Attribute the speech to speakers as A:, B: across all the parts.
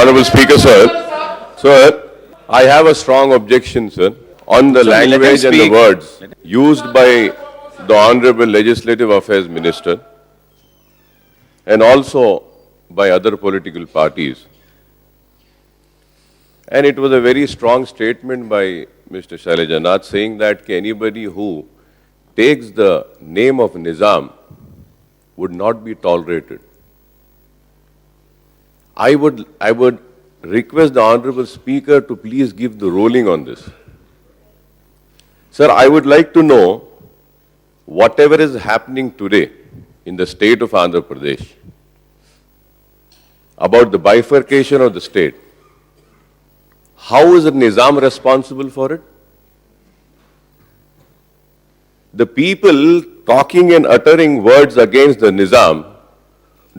A: Honorable Speaker, sir. Sir, I have a strong objection, sir, on the language and the words used by the Honorable Legislative Affairs Minister and also by other political parties. And it was a very strong statement by Mr. Shailajanath saying that anybody who takes the name of Nizam would not be tolerated. I would request the Honorable Speaker to please give the ruling on this. Sir, I would like to know whatever is happening today in the state of Andhra Pradesh about the bifurcation of the state. How is the Nizam responsible for it? The people talking and uttering words against the Nizam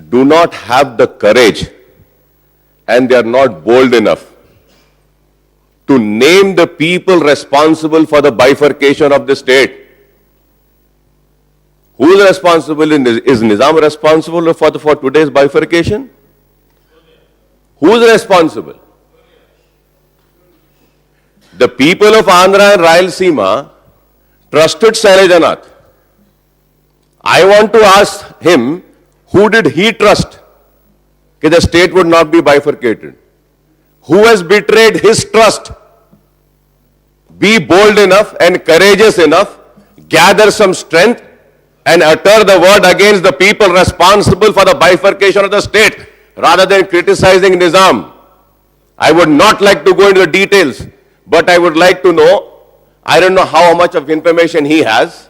A: do not have the courage and they are not bold enough to name the people responsible for the bifurcation of the state. Who is responsible? Is Nizam responsible for today's bifurcation? Who is responsible? The people of Andhra and Rayalaseema trusted Shailajanath. I want to ask him, who did he trust that the state would not be bifurcated? Who has betrayed his trust? Be bold enough and courageous enough, gather some strength and utter the word against the people responsible for the bifurcation of the state rather than criticizing Nizam. I would not like to go into the details, but I would like to know, I don't know how much of information he has.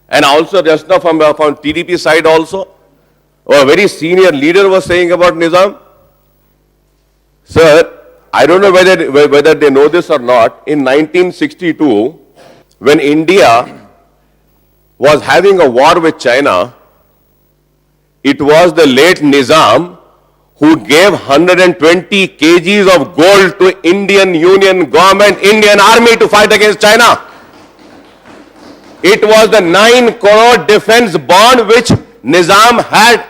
A: And also just now from TDP side also, a very senior leader was saying about Nizam. Sir, I don't know whether they know this or not. In 1962, when India was having a war with China, it was the late Nizam who gave 120 kgs of gold to Indian Union government, Indian army to fight against China. It was the 9 crore defense bond which Nizam had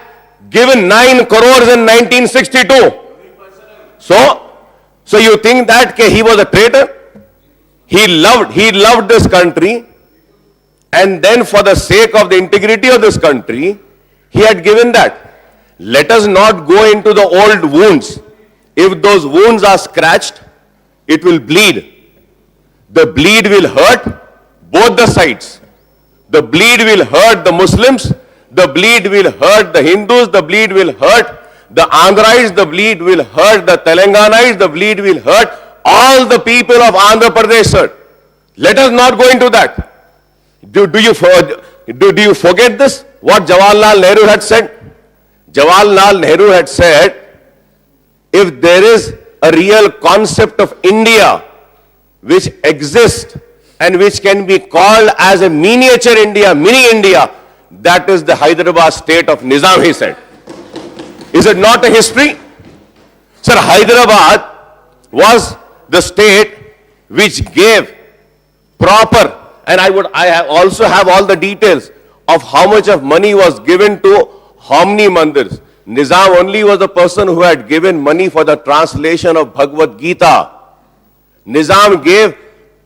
A: given 9 crores in 1962. So you think that he was a traitor? He loved this country, and then for the sake of the integrity of this country, he had given that. Let us not go into the old wounds. If those wounds are scratched, it will bleed. The bleed will hurt both the sides. The bleed will hurt the Muslims, the bleed will hurt the Hindus, the bleed will hurt the Andhrais, the bleed will hurt the Telanganais, the bleed will hurt all the people of Andhra Pradesh, sir. Let us not go into that. Do you forget this? What Jawaharlal Nehru had said? Jawaharlal Nehru had said, if there is a real concept of India which exists and which can be called as a miniature India, mini India, that is the Hyderabad state of Nizam, he said. Is it not a history? Sir, Hyderabad was the state which gave proper, and I also have all the details of how much of money was given to how many mandirs. Nizam only was the person who had given money for the translation of Bhagavad Gita. Nizam gave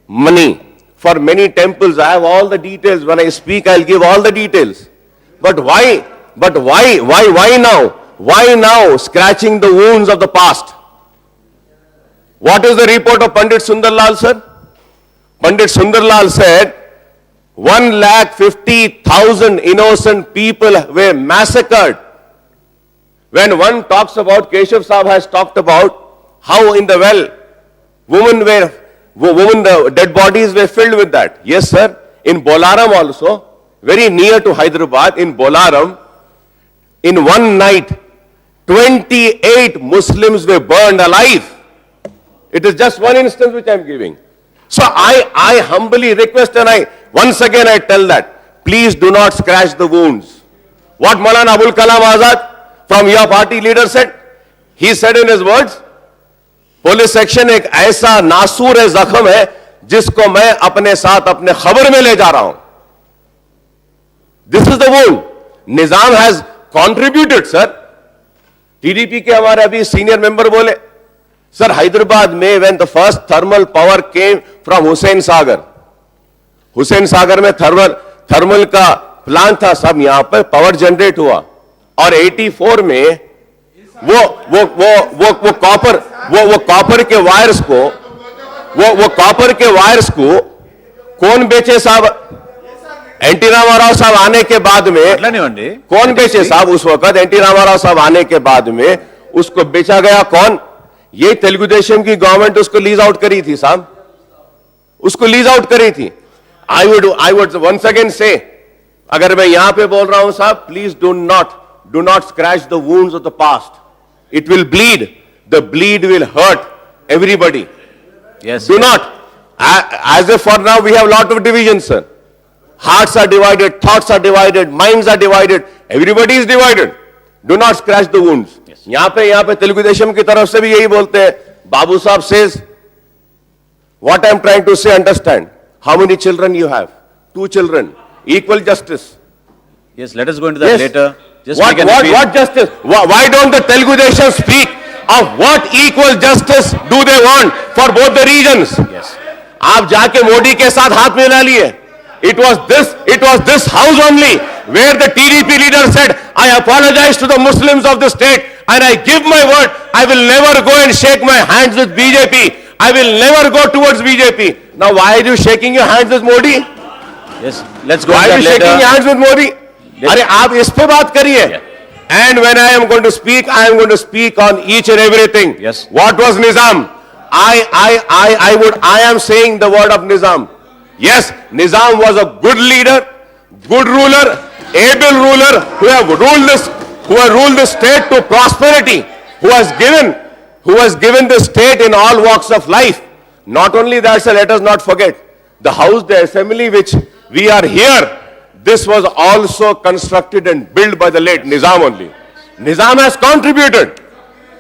A: money for many temples. I have all the details. When I speak, I'll give all the details. But why now? Why now scratching the wounds of the past? What is the report of Pandit Sundarlal, sir? Pandit Sundarlal said, 150,000 innocent people were massacred. When one talks about, Keshav Saab has talked about how in the well, the dead bodies were filled with that. Yes, sir. In Bolaram also, very near to Hyderabad, in Bolaram, in one night, 28 Muslims were burned alive. It is just one instance which I am giving. So I humbly request, and once again I tell that, please do not scratch the wounds. What Maulana Abul Kalam Azad from your party leader said, he said in his words, police section एक ऐसा नासूर जख्म है जिसको मैं अपने साथ अपने खबर में ले जा रहा हूं. This is the wound. Nizam has contributed, sir. TDP के हमारे अभी सीनियर मेंबर बोले, सर हैदराबाद में when the first thermal power came from Hussain Sagar में थर्मल का प्लांट था, सब यहां पर पावर जनरेट हुआ। और 84 में वो कॉपर के वायर्स को कौन बेचे साहब? एनटी रामाराव साहब आने के बाद में कौन बेचे साहब? उस वक्त एनटी रामाराव साहब आने के बाद में उसको बेचा गया कौन? ये तेलुगु देशम की गवर्नमेंट उसको लीज आउट करी थी साहब, उसको लीज आउट करी थी। आई वुड वंस अगेन से, अगर मैं यहां पे बोल रहा हूं साहब, please do not scratch the wounds of the past, it will bleed, the bleed will hurt everybody.
B: Yes.
A: Do not, as if for now we have lot of divisions, sir. Hearts are divided, thoughts are divided, minds are divided, everybody is divided. Do not scratch the wounds.
B: Yes.
A: यहां पे तेलुगु देशम की तरफ से भी यही बोलते हैं। बाबू साहब says, what I am trying to say, understand. How many children you have? 2 children. Equal justice.
B: Yes, let us go into that
A: Yes.
B: later. Just
A: What,
B: make an appeal.
A: what justice? Why don't the Telugu Desam speak of what equal justice do they want for both the regions?
B: Yes.
A: आप जाके मोदी के साथ हाथ मिला लिए। It was this house only where the TDP leader said, I apologize to the Muslims of the state and I give my word, I will never go and shake my hands with BJP. I will never go towards BJP. Now why are you shaking your hands with Modi?
B: Yes, let's go
A: Why
B: into
A: are you
B: that
A: shaking your
B: later.
A: hands with Modi? अरे आप इस पे बात करिए। And when I am going to speak, I am going to speak on each and everything.
B: Yes.
A: What was Nizam? I am saying the word of Nizam. Yes, Nizam was a good leader, good ruler, able ruler who have ruled the state to prosperity, who has given the state in all walks of life. Not only that, sir, let us not forget the house, the assembly which we are here. This was also constructed and built by the late Nizam only. Nizam has contributed,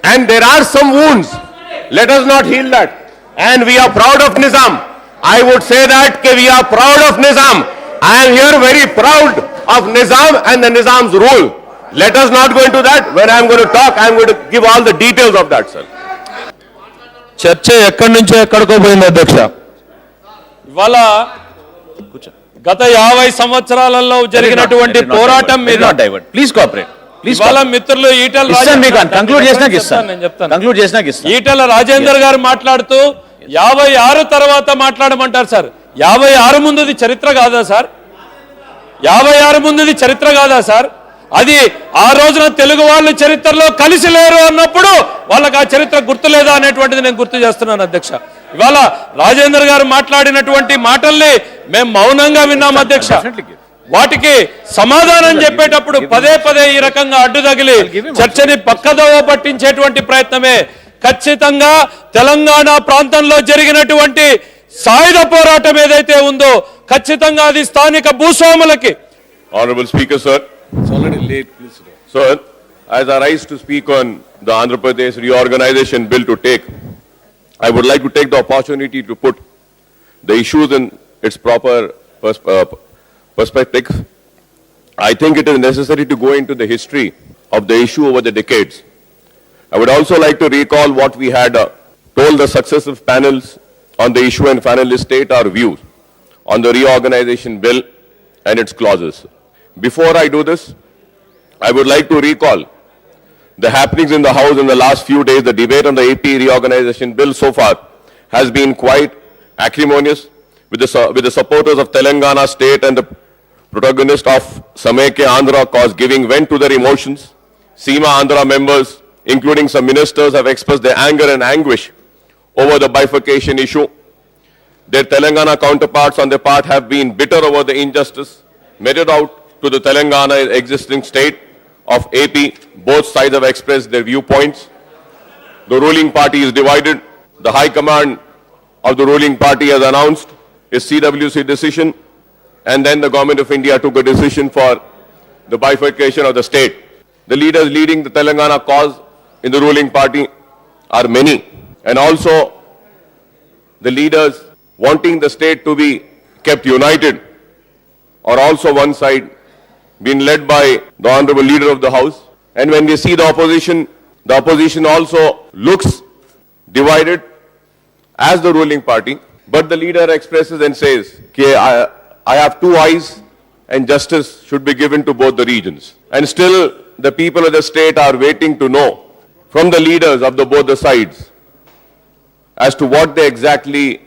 A: and there are some wounds. Let us not heal that. And we are proud of Nizam. I would say that we are proud of Nizam. I am here very proud of Nizam and the Nizam's rule. Let us not go into that. When I am going to talk, I am going to give all the details of that, sir.
C: చర్చ ఎక్కడి నుంచో ఎక్కడికో పోయింది అధ్యక్ష.
D: ఇవాళ గత 50 సంవత్సరాలలో జరిగినటువంటి పోరాటం మీద
B: ప్లీజ్ కోఆపరేట్. ప్లీజ్
D: ఇవాళ మిత్రులు ఈటల
B: కంక్లూడ్ చేసినాక ఇస్తాను.
D: నేను చెప్తాను.
B: కంక్లూడ్ చేసినాక ఇస్తాను.
D: ఈటల రాజేందర్ గారు మాట్లాడుతూ 56 తర్వాత మాట్లాడమంటారు సార్. 56 ముందుది చరిత్ర కాదా సార్? 56 ముందుది చరిత్ర కాదా సార్? అది ఆ రోజున తెలుగు వాళ్ళు చరిత్రలో కలిసి లేరు అన్నప్పుడు వాళ్ళకి ఆ చరిత్ర గుర్తులేదా అనేటువంటిది నేను గుర్తు చేస్తున్నాను అధ్యక్ష. ఇవాళ రాజేందర్ గారు మాట్లాడినటువంటి మాటల్ని మేము మౌనంగా విన్నాం అధ్యక్ష. వాటికి సమాధానం చెప్పేటప్పుడు పదే పదే ఈ రకంగా అడ్డు తగిలి చర్చని పక్కదోవ పట్టించేటువంటి ప్రయత్నమే. ఖచ్చితంగా తెలంగాణ ప్రాంతంలో జరిగినటువంటి సాయుధ పోరాటం ఏదైతే ఉందో ఖచ్చితంగా అది స్థానిక భూస్వాములకి.
A: Honorable Speaker, sir.
C: It's already late, please.
A: Sir, as I rise to speak on the Andhra Pradesh reorganization bill to take, I would like to take the opportunity to put the issues in its proper perspective. I think it is necessary to go into the history of the issue over the decades. I would also like to recall what we had told the successive panels on the issue and finally state our views on the reorganization bill and its clauses. Before I do this, I would like to recall the happenings in the House in the last few days. The debate on the AP reorganization bill so far has been quite acrimonious with the supporters of Telangana state and the protagonist of Sameke Andhra cause giving vent to their emotions. Seema Andhra members, including some ministers, have expressed their anger and anguish over the bifurcation issue. Their Telangana counterparts on their part have been bitter over the injustice meted out to the Telangana existing state of AP. Both sides have expressed their viewpoints. The ruling party is divided. The High Command of the ruling party has announced its CWC decision, and then the Government of India took a decision for the bifurcation of the state. The leaders leading the Telangana cause in the ruling party are many, and also the leaders wanting the state to be kept united are also one side, being led by the Honorable Leader of the House. And when we see the opposition The opposition also looks divided as the ruling party, but the leader expresses and says, I have two eyes and justice should be given to both the regions. And still the people of the state are waiting to know from the leaders of both the sides as to what they exactly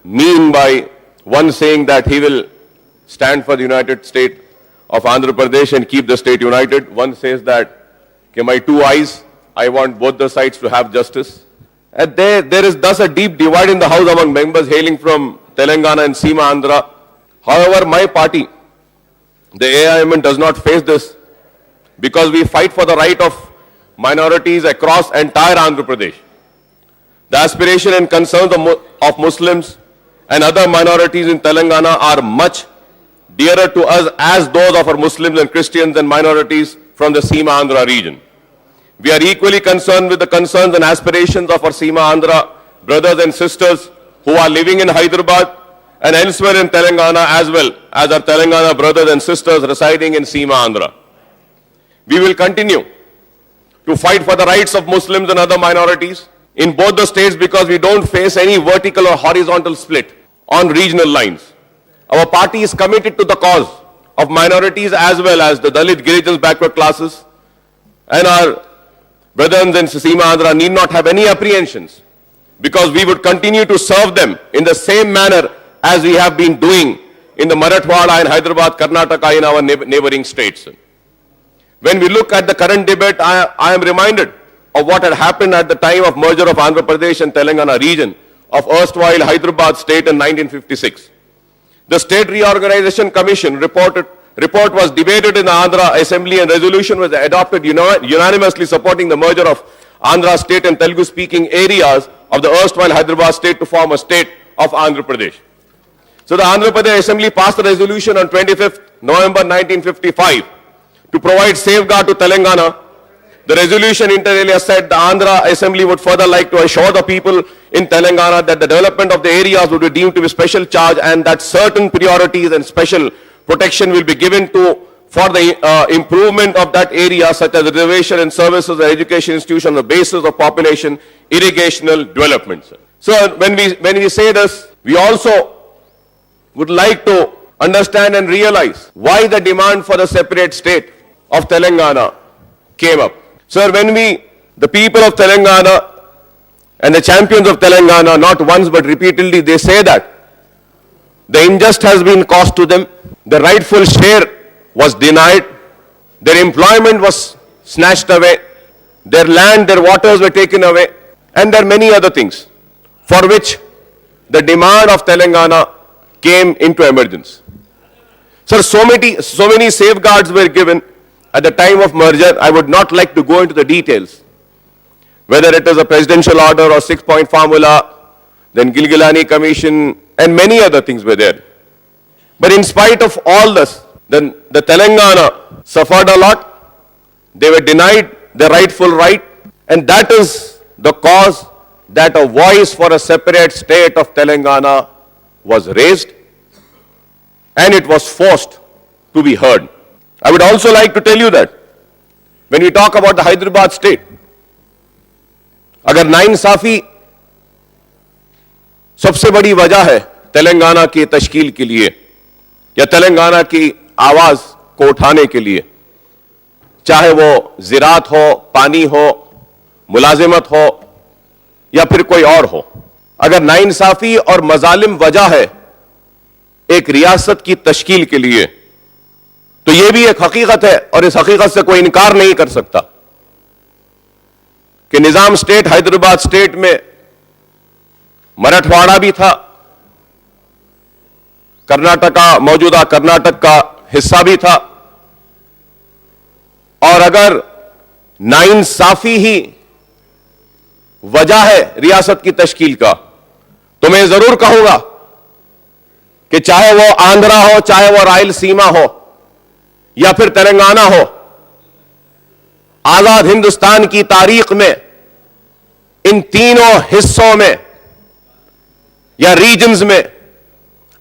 A: mean by one saying that he will stand for the united state of Andhra Pradesh and keep the state united. One says that, okay, my two eyes, I want both the sides to have justice. And there is thus a deep divide in the house among members hailing from Telangana and Seema Andhra. However, my party, the AIMN, does not face this because we fight for the right of minorities across entire Andhra Pradesh. The aspiration and concerns of Muslims and other minorities in Telangana are much dearer to us as those of our Muslims and Christians and minorities from the Seema Andhra region. We are equally concerned with the concerns and aspirations of our Seema Andhra brothers and sisters who are living in Hyderabad and elsewhere in Telangana, as well as our Telangana brothers and sisters residing in Seema Andhra. We will continue to fight for the rights of Muslims and other minorities in both the states because we don't face any vertical or horizontal split on regional lines. Our party is committed to the cause of minorities as well as the Dalit, Girijans, backward classes, and our brothers in Seema Andhra need not have any apprehensions because we would continue to serve them in the same manner as we have been doing in the Marathwada and Hyderabad, Karnataka, in our neighboring states. When we look at the current debate, I am reminded of what had happened at the time of merger of Andhra Pradesh and Telangana region of erstwhile Hyderabad state in 1956. The State Reorganization Commission report was debated in the Andhra Assembly and resolution was adopted unanimously supporting the merger of Andhra state and Telugu speaking areas of the erstwhile Hyderabad state to form a state of Andhra Pradesh. So the Andhra Pradesh Assembly passed a resolution on 25th November 1955 to provide safeguard to Telangana. The resolution inter alia said the Andhra Assembly would further like to assure the people in Telangana that the development of the areas would be deemed to be special charge and that certain priorities and special protection will be given to for the improvement of that area, such as reservation and services and education institution on the basis of population, irrigational developments. So when we say this, we also would like to understand and realize why the demand for the separate state of Telangana came up. Sir, when the people of Telangana and the champions of Telangana, not once but repeatedly, they say that the injustice has been caused to them, the rightful share was denied, their employment was snatched away, their land, their waters were taken away, and there are many other things for which the demand of Telangana came into emergence. Sir, so many safeguards were given at the time of merger. I would not like to go into the details, whether it is a presidential order or 6-point formula, then Gilgilani Commission, and many other things were there. But in spite of all this, then the Telangana suffered a lot. They were denied their rightful right, and that is the cause that a voice for a separate state of Telangana was raised, and it was forced to be heard. I would also like to tell you that when we talk about the Hyderabad state, अगर नाइंसाफी सबसे बड़ी वजह है तेलंगाना की तश्कील के लिए या तेलंगाना की आवाज को उठाने के लिए, चाहे वो ज़राअत हो, पानी हो, मुलाजिमत हो या फिर कोई और हो, अगर नाइंसाफी और मजालिम वजह है एक रियासत की तश्कील के लिए, तो यह भी एक हकीकत है और इस हकीकत से कोई इनकार नहीं कर सकता कि निजाम स्टेट हैदराबाद स्टेट में मराठवाड़ा भी था, कर्नाटका, मौजूदा कर्नाटक का हिस्सा भी था, और अगर नाइंसाफी ही वजह है रियासत की तश्कील का, तो मैं जरूर कहूंगा कि चाहे वो आंध्रा हो, चाहे वो रायलसीमा हो या फिर तेलंगाना हो, आजाद हिंदुस्तान की तारीख में इन तीनों हिस्सों में या रीजन्स में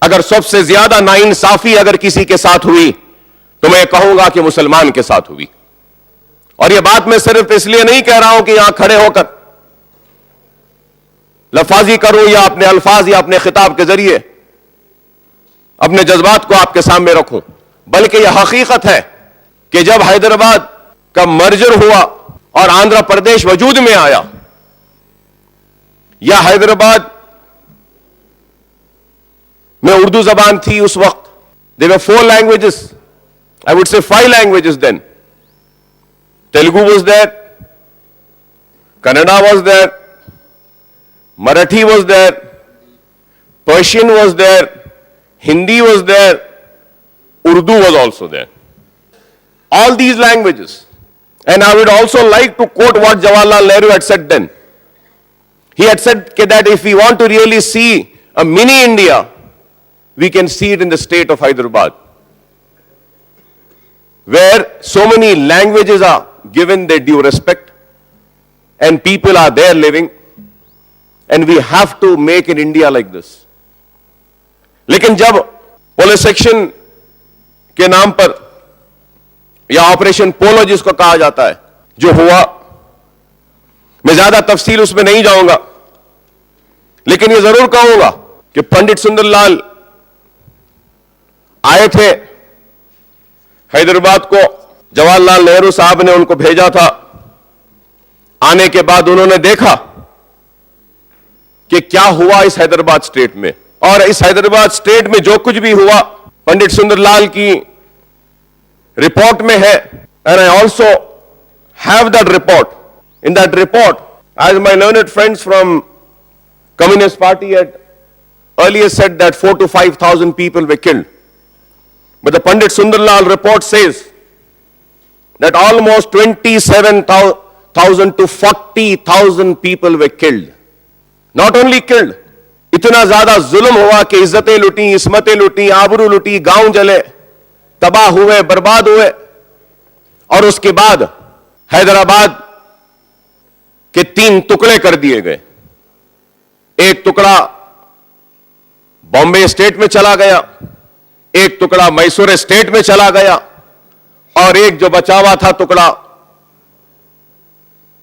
A: अगर सबसे ज्यादा नाइंसाफी अगर किसी के साथ हुई तो मैं कहूंगा कि मुसलमान के साथ हुई। और यह बात मैं सिर्फ इसलिए नहीं कह रहा हूं कि यहां खड़े होकर लफाजी करूं या अपने अल्फाज या अपने खिताब के जरिए अपने जज्बात को आपके सामने रखूं, बल्कि यह हकीकत है कि जब हैदराबाद का मर्जर हुआ और आंध्र प्रदेश वजूद में आया, या हैदराबाद में उर्दू जबान थी उस वक्त, there were 4 languages, I would say 5 languages then. Telugu was there, Kannada was there, Marathi was there, Persian was there, Hindi was there, Urdu was also there. All these languages. And I would also like to quote what Jawaharlal Nehru had said then. He had said that if we want to really see a mini India, we can see it in the state of Hyderabad, where so many languages are given their due respect and people are there living, and we have to make an India like this. लेकिन जब police section के नाम पर या operation पोलो जिसको कहा जाता है जो हुआ, मैं ज्यादा तफसील उसमें नहीं जाऊंगा, लेकिन यह जरूर कहूंगा कि पंडित सुंदरलाल आए थे हैदराबाद को, जवाहरलाल नेहरू साहब ने उनको भेजा था. आने के बाद उन्होंने देखा कि क्या हुआ इस हैदराबाद स्टेट में, और इस हैदराबाद स्टेट में जो कुछ भी हुआ पंडित सुंदरलाल की रिपोर्ट में है. And I also have that report. In that report, as my learned friends from communist party had earlier said that 4,000 to 5,000 people were killed. But the Pandit Sundarlal report says that almost 27,000 to 40,000 people were killed. Not only killed, इतना ज्यादा जुल्म हुआ कि इज्जतें लुटी, इस्मतें लुटी, आबरू लुटी, गांव जले, तबाह हुए, बर्बाद हुए. और उसके बाद हैदराबाद के 3 टुकड़े कर दिए गए. एक टुकड़ा बॉम्बे स्टेट में चला गया, एक टुकड़ा मैसूर स्टेट में चला गया, और एक जो बचा हुआ था टुकड़ा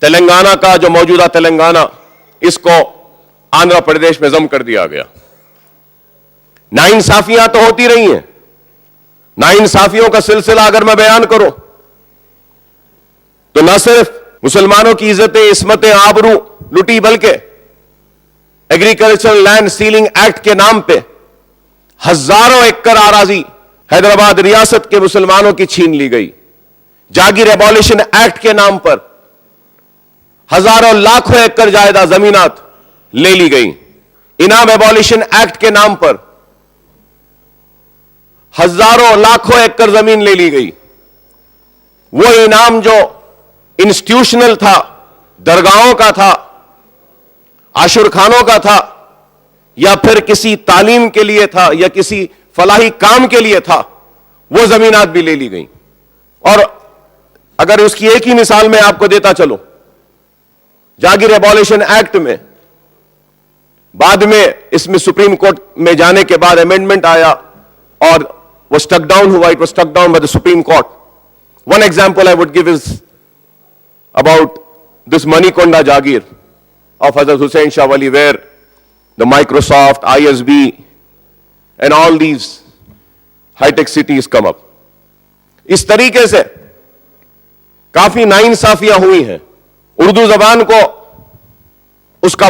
A: तेलंगाना का, जो मौजूदा तेलंगाना, इसको आंध्र प्रदेश में जम कर दिया गया. नाइंसाफियां तो होती रही हैं. नाइंसाफियों का सिलसिला अगर मैं बयान करूं तो न सिर्फ मुसलमानों की इज्जतें, इस्मतें, आबरू लुटी, बल्कि एग्रीकल्चरल लैंड सीलिंग एक्ट के नाम पे हजारों एकड़ आराजी हैदराबाद रियासत के मुसलमानों की छीन ली गई. जागीर एबॉलिशन एक्ट के नाम पर हजारों लाखों एकड़ जायदाद जमीनात ले ली गई. इनाम एबॉलिशन एक्ट के नाम पर हजारों लाखों एकड़ जमीन ले ली गई. वो इनाम जो इंस्टीट्यूशनल था, दरगाहों का था, आशुर खानों का था, या फिर किसी तालीम के लिए था, या किसी फलाही काम के लिए था, वो जमीनात भी ले ली गई. और अगर उसकी एक ही मिसाल मैं आपको देता चलूं, जागीर एबॉलिशन एक्ट में बाद में इसमें सुप्रीम कोर्ट में जाने के बाद अमेंडमेंट आया और वो स्टक डाउन हुआ. It was stuck down by the Supreme Court. One example I would give is about this Manikonda Jagir of Hazrat Hussain Shah Wali, where the Microsoft, ISB and all these high-tech cities come up. इस तरीके से काफी नाइंसाफियां हुई हैं. उर्दू जबान को उसका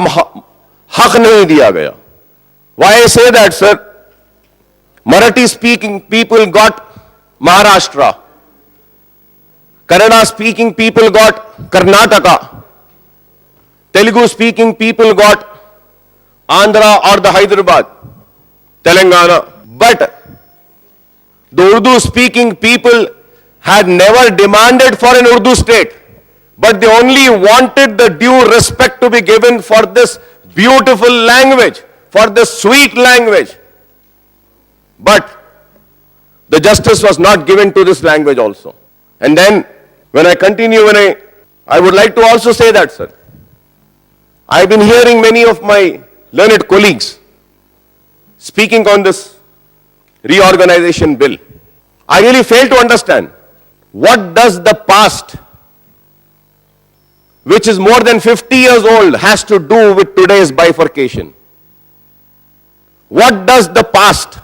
A: हक नहीं दिया गया. Why I say that, sir? Marathi speaking people got Maharashtra. Kannada speaking people got Karnataka. Telugu speaking people got Andhra or the Hyderabad, Telangana. But the Urdu speaking people had never demanded for an Urdu state, but they only wanted the due respect to be given for this beautiful language, for this sweet language. But the justice was not given to this language also. And then when I continue, I would like to also say that, sir, I've been hearing many of my learned colleagues speaking on this reorganization bill. I really fail to understand what does the past which is more than 50 years old, has to do with today's bifurcation? What does the past,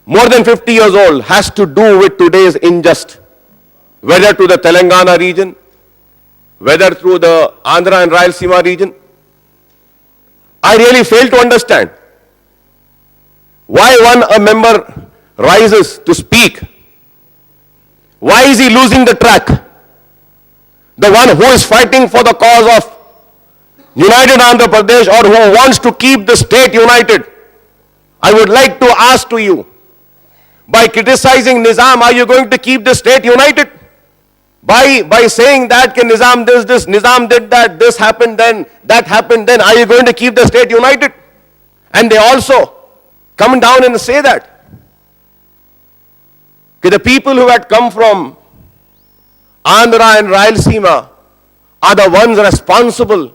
A: more than 50 years old, has to do with today's injustice? Whether to the Telangana region, whether through the Andhra and Rayalaseema region? I really fail to understand why a member rises to speak. Why is he losing the track? The one who is fighting for the cause of United Andhra Pradesh, or who wants to keep the state united. I would like to ask to you, by criticizing Nizam, are you going to keep the state united? By saying that Nizam this, Nizam did that, this happened then, that happened then, are you going to keep the state united? And they also come down and say that. The people who had come from Andhra and Rayalaseema are the ones responsible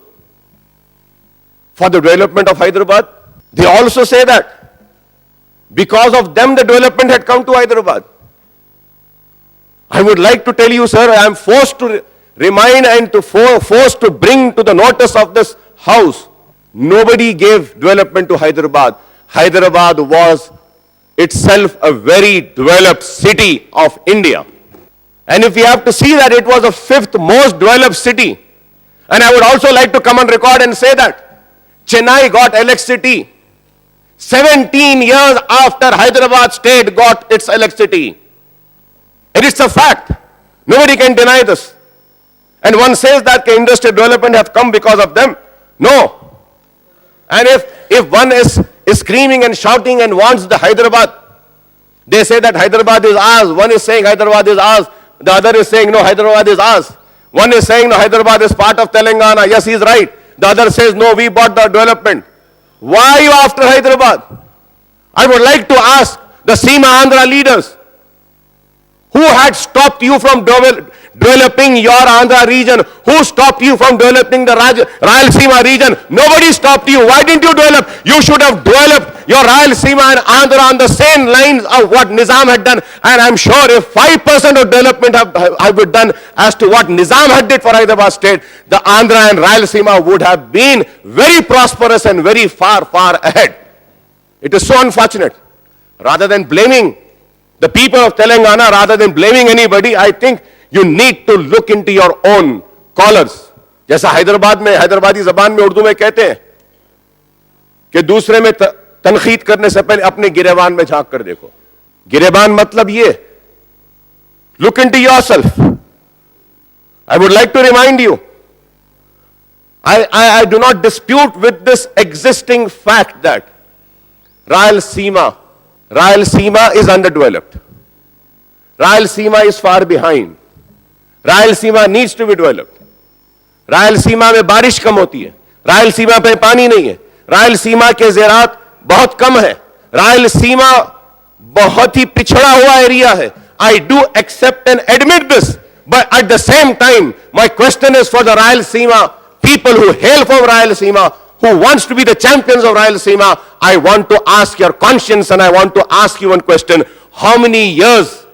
A: for the development of Hyderabad. They also say that because of them the development had come to Hyderabad. I would like to tell you, sir, I am forced to remind and forced to bring to the notice of this house, nobody gave development to Hyderabad. Hyderabad was itself a very developed city of India. And if we have to see that it was the fifth most developed city, and I would also like to come on record and say that Chennai got electricity 17 years after Hyderabad state got its electricity. It is a fact. Nobody can deny this. And one says that the industrial development has come because of them. No. And if one is screaming and shouting and wants the Hyderabad, they say that Hyderabad is ours. One is saying Hyderabad is ours. The other is saying no, Hyderabad is ours. One is saying no, Hyderabad is part of Telangana. Yes, he is right. The other says no, we bought the development. Why are you after Hyderabad? I would like to ask the Seema Andhra leaders, who had stopped you from developing your Andhra region? Who stopped you from developing the Rayalaseema region? Nobody stopped you. Why didn't you develop? You should have developed your Rayalaseema and Andhra on the same lines of what Nizam had done. And I'm sure if 5% of development have been done as to what Nizam had did for Hyderabad state, the Andhra and Rayalaseema would have been very prosperous and very far, far ahead. It is so unfortunate. Rather than blaming the people of Telangana, rather than blaming anybody, I think you need to look into your own collars. जैसा हैदराबाद में, हैदराबादी जबान में उर्दू में कहते हैं कि दूसरे में तनखीद करने से पहले अपने गिरेबान में झांक कर देखो. गिरेबान मतलब ये, look into yourself. I would like to remind you, I do not dispute with this existing fact that Rayalaseema is underdeveloped. Rayalaseema is far behind. Rayalaseema needs to be developed. Rayalaseema में बारिश कम होती है. Rayalaseema पे पानी नहीं है. Rayalaseema के ज़राअत बहुत कम है. Rayalaseema बहुत ही पिछड़ा हुआ एरिया है. I do accept and admit this, but at the same time, my question is for the Rayalaseema people who hail from Rayalaseema, who wants to be the champions of Rayalaseema. I want to ask your conscience and I want to ask you one question. How many years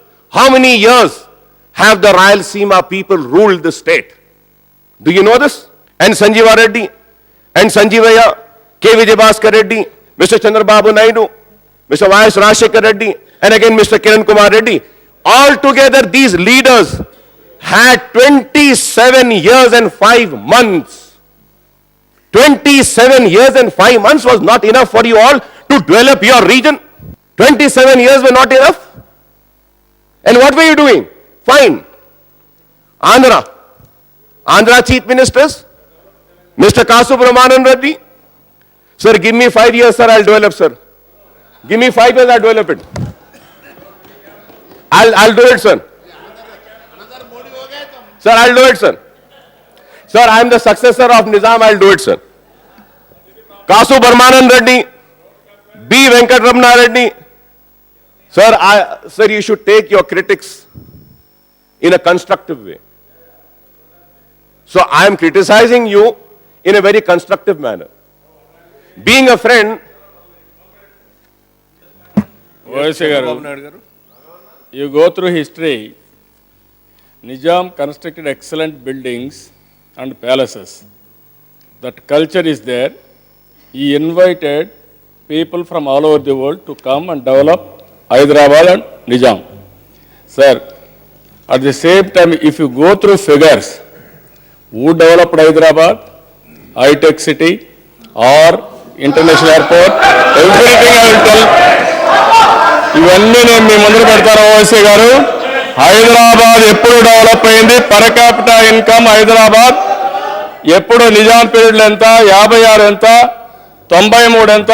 A: have the Rayalaseema people ruled the state? Do you know this? And Sanjeeva Reddy, and Sanjeevaya, K. Vijayabhaskar Reddy, Mr. Chandrababu Naidu, Mr. Y.S. Rajshekar Reddy, and again Mr. Kiran Kumar Reddy. All together these leaders had 27 years and 5 months. 27 years and 5 months was not enough for you all to develop your region. 27 years were not enough. And what were you doing? Fine. Andhra Chief Ministers, Mr. Kasu Brahmanan Reddy. Sir, give me 5 years, sir, I'll develop, sir. Give me 5 years, I'll develop it. I'll do it, sir. Sir, I'll do it, sir. Sir, I am the successor of Nizam, I'll do it, sir. Kasu Brahmanan Reddy, B. Venkatramana Reddy. Sir, you should take your critics in a constructive way. So I am criticizing you in a very constructive manner. Being a friend,
E: you go through history. Nizam constructed excellent buildings and palaces. That culture is there. He invited people from all over the world to come and develop Hyderabad and Nizam. Sir, at the same time, if you go through figures, who developed Hyderabad, high-tech city, or international airport, everything I will tell. ఇవన్నీ నేను మీ ముందు పెడతాను ఓవైసీ గారు. హైదరాబాద్ ఎప్పుడు develop అయింది, per capita income Hyderabad ఎప్పుడు నిజాం పీరియడ్లో ఎంత, 56 ఎంత, 93 ఎంత,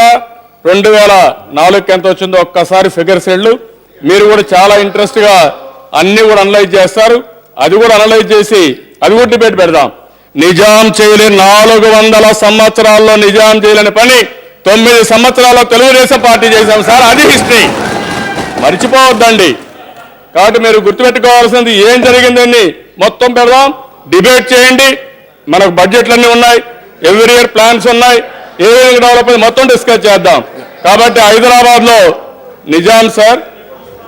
E: 2004 ఎంత వచ్చిందో ఒక్కసారి ఫిగర్స్ వెళ్ళు. మీరు కూడా చాలా ఇంట్రెస్ట్గా అన్ని కూడా అనలైజ్ చేస్తారు. అది కూడా అనలైజ్ చేసి అది కూడా డిబేట్ పెడదాం. నిజాం చేయలేని 400 సంవత్సరాల్లో నిజాం చేయలేని పని 9 సంవత్సరాల్లో తెలుగుదేశం పార్టీ చేశాం సార్. అది హిస్టరీ, మర్చిపోవద్దండి. కాబట్టి మీరు గుర్తుపెట్టుకోవాల్సింది ఏం జరిగిందని మొత్తం పెడదాం, డిబేట్ చేయండి. మనకు బడ్జెట్లన్నీ ఉన్నాయి, ఎవ్రీ ఇయర్ ప్లాన్స్ ఉన్నాయి, ఏ విధంగా డెవలప్ అయింది మొత్తం డిస్కస్ చేద్దాం. కాబట్టి హైదరాబాద్లో నిజాం సార్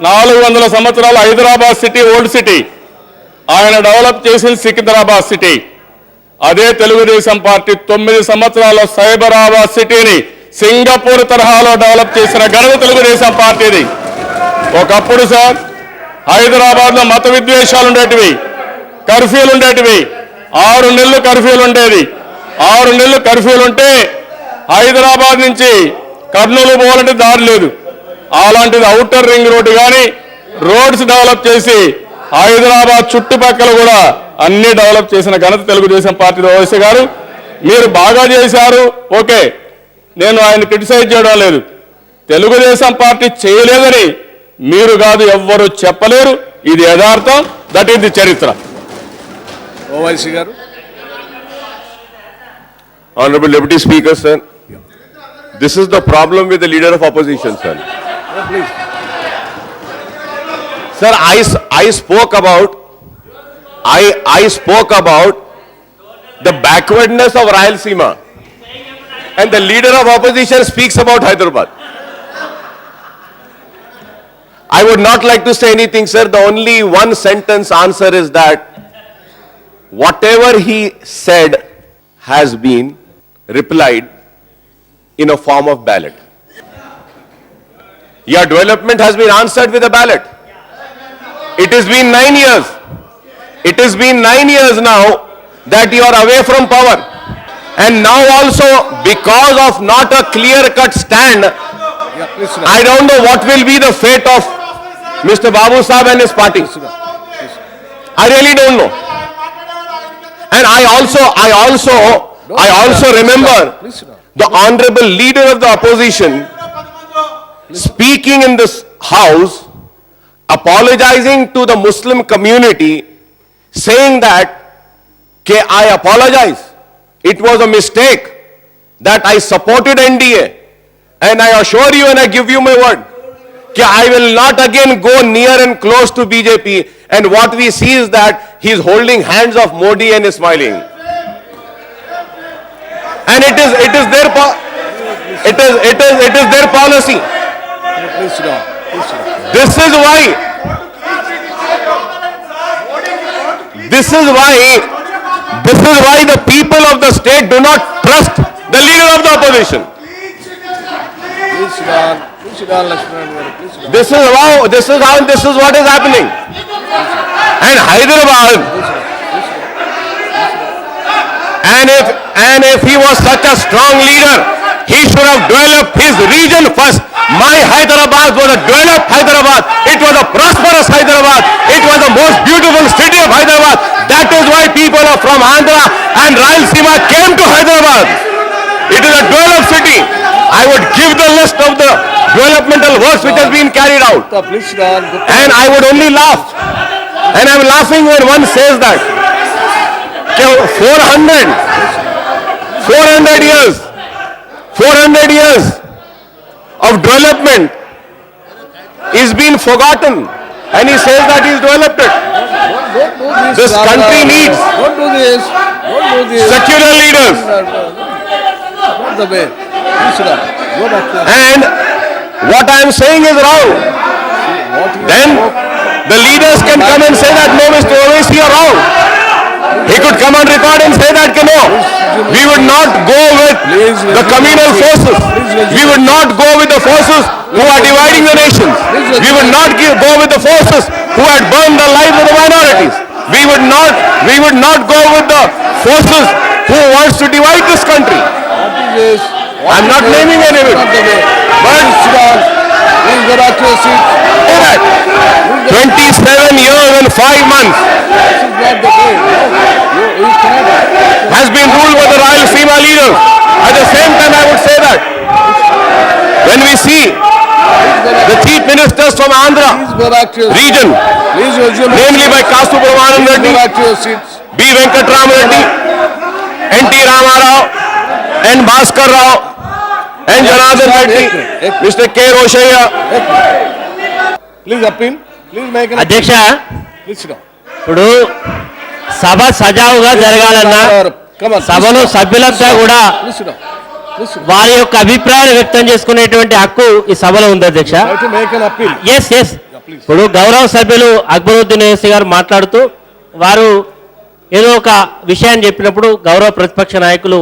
E: 400 సంవత్సరాలు హైదరాబాద్ సిటీ, ఓల్డ్ సిటీ. ఆయన డెవలప్ చేసింది సికింద్రాబాద్ సిటీ. అదే తెలుగుదేశం పార్టీ 9 సంవత్సరాల్లో సైబరాబాద్ సిటీని సింగపూర్ తరహాలో డెవలప్ చేసిన ఘనత తెలుగుదేశం పార్టీది. ఒకప్పుడు సార్ హైదరాబాద్లో మత విద్వేషాలు ఉండేటివి, కర్ఫ్యూలు ఉండేటివి, 6 నెలలు కర్ఫ్యూలు ఉండేది. 6 నెలలు కర్ఫ్యూలు ఉంటే హైదరాబాద్ నుంచి కర్నూలు పోవాలంటే దారి లేదు. అలాంటిది ఔటర్ రింగ్ రోడ్డు కానీ రోడ్స్ డెవలప్ చేసి హైదరాబాద్ చుట్టుపక్కల కూడా అన్ని డెవలప్ చేసిన ఘనత తెలుగుదేశం పార్టీ ఓవైసీ గారు. మీరు బాగా చేశారు, ఓకే, నేను ఆయన క్రిటిసైజ్ చేయడం లేదు. తెలుగుదేశం పార్టీ చేయలేదని మీరు కాదు ఎవ్వరూ చెప్పలేరు. ఇది యథార్థం, దట్ ఈస్ ది చరిత్ర.
F: ఓవైసీ గారు.
A: Honorable Deputy Speaker, sir, this is the problem with the leader of opposition, sir.
F: Please.
A: Sir, I spoke about the backwardness of Rayalaseema, and the leader of opposition speaks about Hyderabad. I would not like to say anything, sir. The only one sentence answer is that whatever he said has been replied in a form of ballot. Your development has been answered with a ballot. It has been 9 years. It has been 9 years now that you are away from power. And now also, because of not a clear-cut stand,
F: Yeah, please sit down.
A: I don't know what will be the fate of Mr. Babu Sahib and his party. I really don't know. And I also remember
F: Please sit down.
A: the honorable leader of the opposition speaking in this house, apologizing to the Muslim community, saying that I apologize. It was a mistake that I supported NDA, and I assure you and I give you my word, I will not again go near and close to BJP. And what we see is that he is holding hands of Modi and is smiling. And it is their their policy.
F: Please sit down. Please sit down.
A: This is why the people of the state do not trust the leader of the opposition.
F: Please sit down. Please sit down, Lakshman garu. Please sit down.
A: This is what is happening. And Hyderabad, and if he was such a strong leader, he should have developed his region first. My Hyderabad was a developed Hyderabad. It was a prosperous Hyderabad. It was the most beautiful city of Hyderabad. That is why people are from Andhra and Rayalaseema came to Hyderabad. It is a developed city. I would give the list of the developmental works which has been carried out.
F: Please sit down. Good.
A: And I would only laugh. And I'm laughing when one says that 400 years of development is being forgotten. And he says that he's developed it.
F: Don't do this.
A: This country needs
F: Don't do this. Don't do this.
A: secular leaders.
F: Not the way. Please sit down. Go back there.
A: And what I am saying is wrong.
F: What you
A: Then
F: spoke.
A: the leaders can come and say that no, Mr. Owaisi, you are wrong. He could come on record and say that, no, we would not go with the communal forces. We would not go with the forces who are dividing the nations. We would not go with the forces who had burned the lives of the minorities. We would not go with the forces who wants to divide this country.
F: Yes.
A: I'm not naming any of it.
F: Please sit down. Please go back to your seat.
A: Say that. 27 years and 5 months
F: This is not the way. You cannot.
A: has been ruled by the Rayalaseema leaders. At the same time, I would say that when we see the chief ministers from Andhra
F: Please go back to your seat.
A: region,
F: Please resume.
A: namely by Kasu Brahmanand
F: Go
A: Reddy,
F: back to your seats.
A: B. Venkatram Reddy, N.T. Ramarao, and Bhaskar Rao, and Janardhan Reddy, Mr. K. Roshaya.
F: Please appeal. Please make an appeal.
C: అధ్యక్ష
F: Please sit down.
C: ఇప్పుడు సభ సజావుగా జరగాలన్నా
F: Come on.
C: సభలో సభ్యులంతా కూడా
F: Please sit down. Please sit down.
C: వారి యొక్క అభిప్రాయాలు వ్యక్తం చేసుకునేటువంటి హక్కు ఈ సభలో ఉంది అధ్యక్ష.
F: Try to make an appeal.
C: Yes ఇప్పుడు గౌరవ సభ్యులు అక్బరుద్దీన్ ఓవైసీ గారు మాట్లాడుతూ వారు ఏదో ఒక విషయాన్ని చెప్పినప్పుడు గౌరవ ప్రతిపక్ష నాయకులు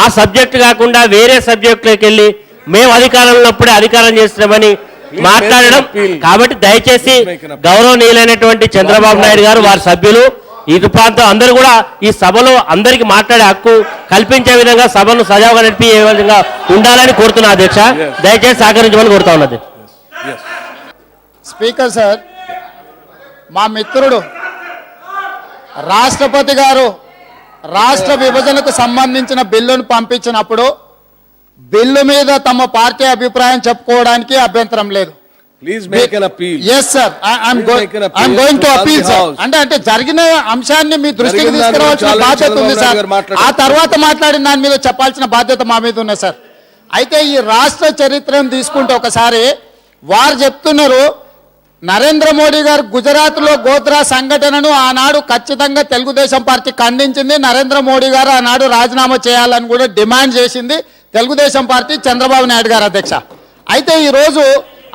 C: ఆ సబ్జెక్ట్ కాకుండా వేరే సబ్జెక్టులోకి వెళ్ళి మేము అధికారంలో ఉన్నప్పుడే అధికారం చేస్తున్నామని మాట్లాడడం. కాబట్టి దయచేసి గౌరవనీయులైనటువంటి చంద్రబాబు నాయుడు గారు వారి సభ్యులు ఇటు ప్రాంతం అందరూ కూడా ఈ సభలో అందరికీ మాట్లాడే హక్కు కల్పించే విధంగా సభను సజావుగా నడిపి ఏ విధంగా ఉండాలని కోరుతున్నా అధ్యక్ష. దయచేసి సహకరించమని కోరుతా ఉన్నది.
G: స్పీకర్ సార్, మా మిత్రుడు రాష్ట్రపతి గారు రాష్ట్ర విభజనకు సంబంధించిన బిల్లును పంపించినప్పుడు బిల్లు మీద తమ పార్టీ అభిప్రాయం చెప్పుకోవడానికి అభ్యంతరం లేదు.
F: Please make an appeal.
G: Yes sir, I'm going to appeal sir. అంటే జరిగిన అంశాన్ని మీ దృష్టికి
F: జరిగిన
G: తీసుకురావాల్సిన
F: దాని
G: బాధ్యత ఉంది
F: చంద్రబాబు
G: సార్.
F: నాయుడు గారు మాట్లాడారు.
G: ఆ తర్వాత మాట్లాడిన దాని మీద చెప్పాల్సిన బాధ్యత మా మీద ఉంది సార్. అయితే ఈ రాష్ట్ర చరిత్రను తీసుకుంటే ఒకసారి వారు చెప్తున్నారు, నరేంద్ర మోడీ గారు గుజరాత్లో గోధ్రా సంఘటనను ఆనాడు ఖచ్చితంగా తెలుగుదేశం పార్టీ ఖండించింది. నరేంద్ర మోడీ గారు ఆనాడు రాజీనామా చేయాలని కూడా డిమాండ్ చేసింది తెలుగుదేశం పార్టీ, చంద్రబాబు నాయుడు గారు అధ్యక్ష. అయితే ఈరోజు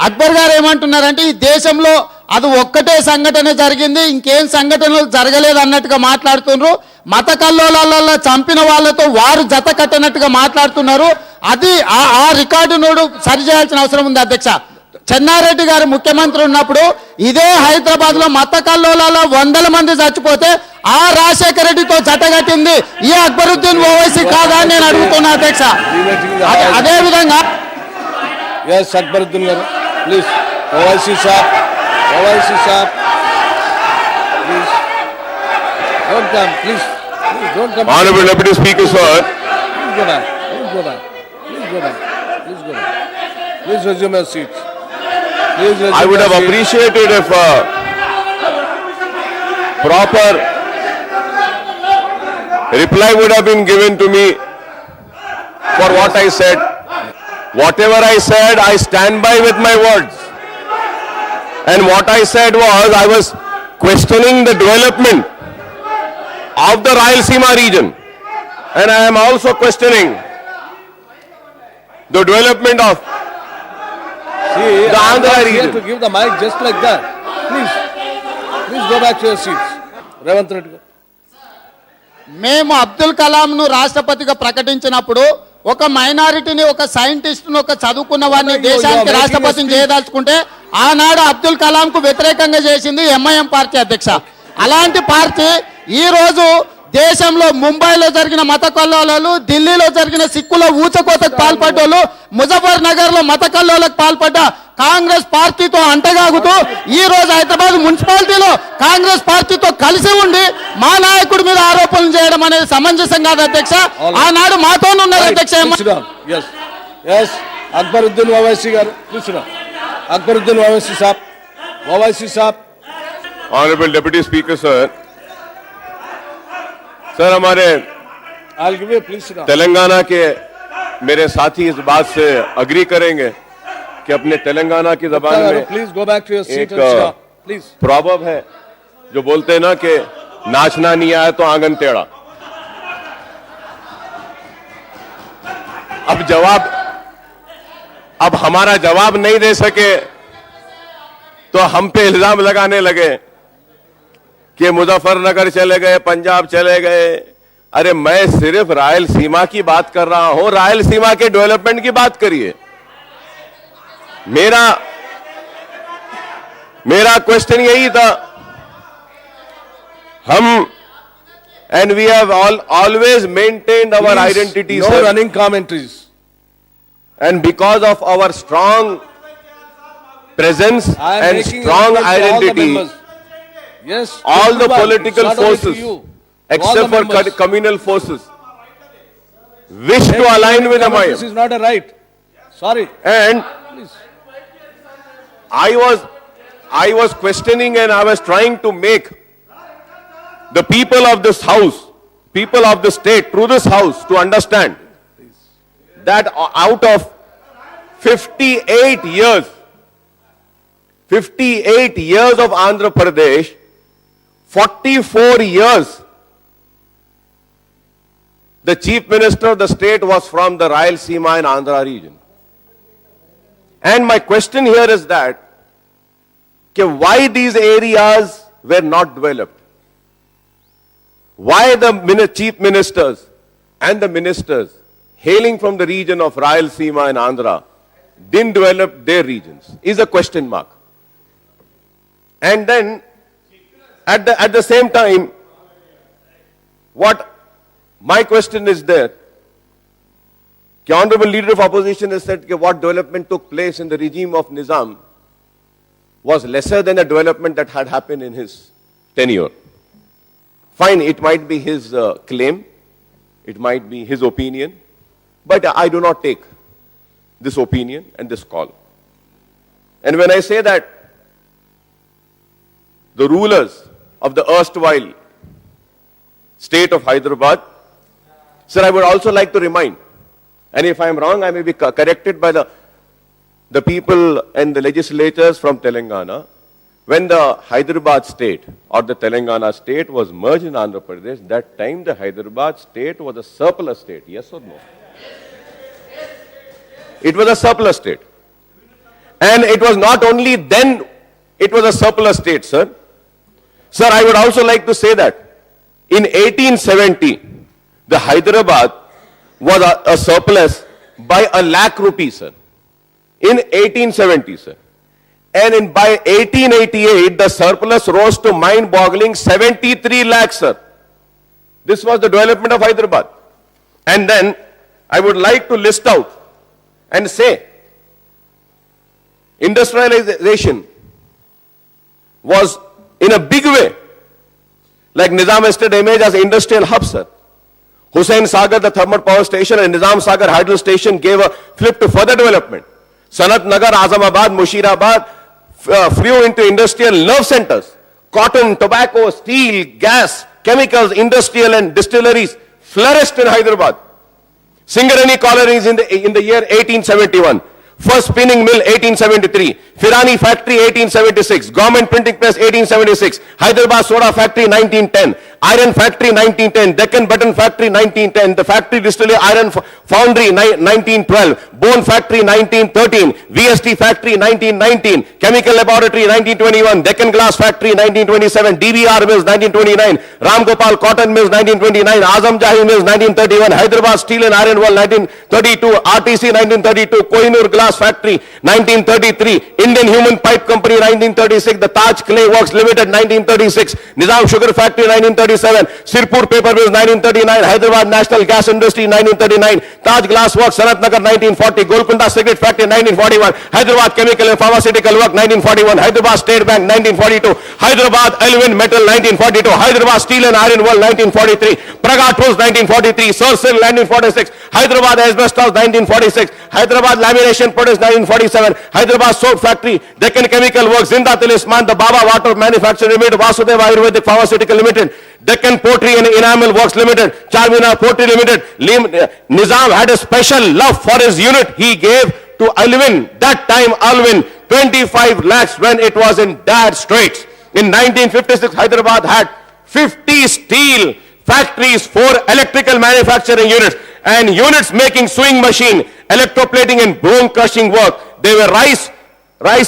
G: అక్బర్ గారు ఏమంటున్నారంటే ఈ దేశంలో అది ఒక్కటే సంఘటన జరిగింది, ఇంకేం సంఘటనలు జరగలేదు అన్నట్టుగా మాట్లాడుతున్నారు. మత కల్లోలాలలో చంపిన వాళ్ళతో వారు జత కట్టినట్టుగా మాట్లాడుతున్నారు. అది ఆ రికార్డును సరిచేయాల్సిన అవసరం ఉంది అధ్యక్ష. చెన్నారెడ్డి గారు ముఖ్యమంత్రి ఉన్నప్పుడు ఇదే హైదరాబాద్ లో మత కల్లోలాలో 100 మంది చచ్చిపోతే ఆ రాజశేఖర రెడ్డితో జతగట్టింది ఈ అక్బరుద్దీన్ ఓవైసీ కాదా అని నేను అడుగుతున్నా అధ్యక్ష. అదే విధంగా
F: Yes, Akbaruddin garu. Please. OIC sir. Please. Don't come, please. Please don't come.
A: Honorable Deputy Speaker, sir,
F: Please go back. Please go back. Please go back. Please go back. Please resume your seats. Please resume
A: I would
F: your
A: have
F: seats.
A: appreciated if proper reply would have been given to me for what I said. Whatever I said, I stand by with my words. And what I said was, I was questioning the development of the Rayalaseema region. And I am also questioning the development of
F: See,
A: the
F: I'm
A: Andhra
F: not here
A: region.
F: to give the mic just like that. Please. Please go back to your seats. Revanth Reddy garu.
G: మేము అబ్దుల్ కలాంను రాష్ట్రపతిగా ప్రకటించినప్పుడు ఒక మైనారిటీని, ఒక సైంటిస్ట్ను, ఒక చదువుకున్న వారిని దేశానికి రాష్ట్రపతిని చేయదలుచుకుంటే ఆనాడు అబ్దుల్ కలాంకు వ్యతిరేకంగా చేసింది ఎంఐఎం పార్టీ అధ్యక్ష. అలాంటి పార్టీ ఈ రోజు దేశంలో ముంబైలో జరిగిన మత కల్లోలాలు, ఢిల్లీలో జరిగిన సిక్కుల ఊచకోతకు పాల్పడ్డోళ్ళు, ముజఫర్ నగర్ లో మత కల్లోలకు పాల్పడ్డ కాంగ్రెస్ పార్టీతో అంటగాగుతూ ఈ రోజు హైదరాబాద్ మున్సిపాలిటీలో కాంగ్రెస్ పార్టీతో కలిసి ఉండి మా నాయకుడి మీద ఆరోపణలు చేయడం అనేది సమంజసం కాదు అధ్యక్ష. ఆనాడు మాతోనే ఉన్నారు అధ్యక్ష.
F: Please sit down. Yes. Yes. Akbaruddin Owaisi garu. Please sit down. Akbaruddin Owaisi sahab. Owaisi sahab.
A: Honorable Deputy Speaker, sir. Sir, हमारे
F: I'll give you. Please sit down.
A: Telangana के मेरे साथी इस बात से अग्री करेंगे कि अपने तेलंगाना की जबान में
F: Please go back to your seat
A: एक
F: and sit down. Please.
A: Proverb है जो बोलते हैं ना कि नाचना नहीं आया तो आंगन टेढ़ा. अब हमारा जवाब नहीं दे सके तो हम पे इल्जाम लगाने लगे कि मुजफ्फरनगर चले गए, पंजाब चले गए। अरे मैं सिर्फ रायलसीमा की बात कर रहा हूं, रायलसीमा के डेवलपमेंट की बात करिए। मेरा क्वेश्चन यही था। And we have always maintained our identity,
F: No
A: sir.
F: running commentaries.
A: And because of our strong presence
F: I am
A: and
F: making
A: strong
F: appeal to all the
A: identity,
F: members. Yes.
A: all the
F: everyone.
A: political
F: It's not only to
A: forces,
F: you. To all
A: except
F: the
A: for
F: members.
A: communal forces, wish to
F: Making
A: align with
F: commentaries
A: MIM.
F: is not a right. Sorry.
A: And
F: Please.
A: I was questioning and I was trying to make the people of this house, people of the state, through this house, to understand that out of 58 years of Andhra Pradesh, 44 years, the chief minister of the state was from the Rayalaseema and Andhra region. And my question here is that, why these areas were not developed? Why the chief ministers and the ministers hailing from the region of Rayalaseema and Andhra didn't develop their regions is a question mark. And then at the same time, what my question is there, the Honorable Leader of Opposition has said that what development took place in the regime of Nizam was lesser than the development that had happened in his tenure. Fine, it might be his claim, it might be his opinion, but I do not take this opinion and this call. And when I say that the rulers of the erstwhile state of Hyderabad, sir, I would also like to remind, and if I am wrong, I may be corrected by the people and the legislators from Telangana. When the Hyderabad state or the Telangana state was merged in Andhra Pradesh, that time the Hyderabad state was a surplus state, yes or no? It was a surplus state. And it was not only then, it was a surplus state, sir. Sir, I would also like to say that in 1870, the Hyderabad was a surplus by 1 lakh rupees, sir. In 1870, sir. And by 1888, the surplus rose to mind-boggling 73 lakhs, sir. This was the development of Hyderabad. And then I would like to list out and say, industrialization was in a big way, like Nizam Estate emerged as an industrial hub, sir. Hussain Sagar, the thermal power station, and Nizam Sagar hydro station gave a flip to further development. Sanat Nagar, Azamabad, Mushirabad flew into industrial nerve centers. Cotton, tobacco, steel, gas, chemicals, industrial and distilleries flourished in Hyderabad. Singarani collieries in the year 1871. First spinning mill 1873, Firani factory 1876, government printing press 1876, Hyderabad soda factory 1910, iron factory 1910, Deccan button factory 1910, the factory distillery iron foundry 1912, bone factory 1913, VST factory 1919, chemical laboratory 1921, Deccan glass factory 1927, DBR mills 1929, Ram Gopal cotton mills 1929, Azam Jahi mills 1931, Hyderabad steel and iron world 1932, RTC 1932, Kohinoor glass factory 1933, Indian Human Pipe Company 1936, the Taj Clay Works Limited 1936, Nizam Sugar Factory 1937, Sirpur Paper Mills 1939, Hyderabad National Gas Industry 1939, Taj Glass Works Sanat Nagar 1940, Golconda Cigarette Factory 1941, Hyderabad Chemical and Pharmaceutical Work 1941, Hyderabad State Bank 1942, Hyderabad Elwin Metal 1942, Hyderabad Steel and Iron World 1943, Praga Tools 1943, Sursil 1946, Hyderabad Asbestos 1946, Hyderabad Lamination Products 1947, Hyderabad Soap Factory, Deccan Chemical Works, Zinda Talisman, the Baba Water Manufacturing Limited, Vasudeva Ayurvedic Pharmaceutical Limited, Deccan Pottery and Enamel Works Limited, Charminar Pottery Limited. Nizam had a special love for his unit. He gave to Alvin, that time Alvin, 25 lakhs when it was in dire straits. In 1956, Hyderabad had 50 steel factories, 4 electrical manufacturing units, and units making sewing machine, electroplating and bone crushing work. They were rice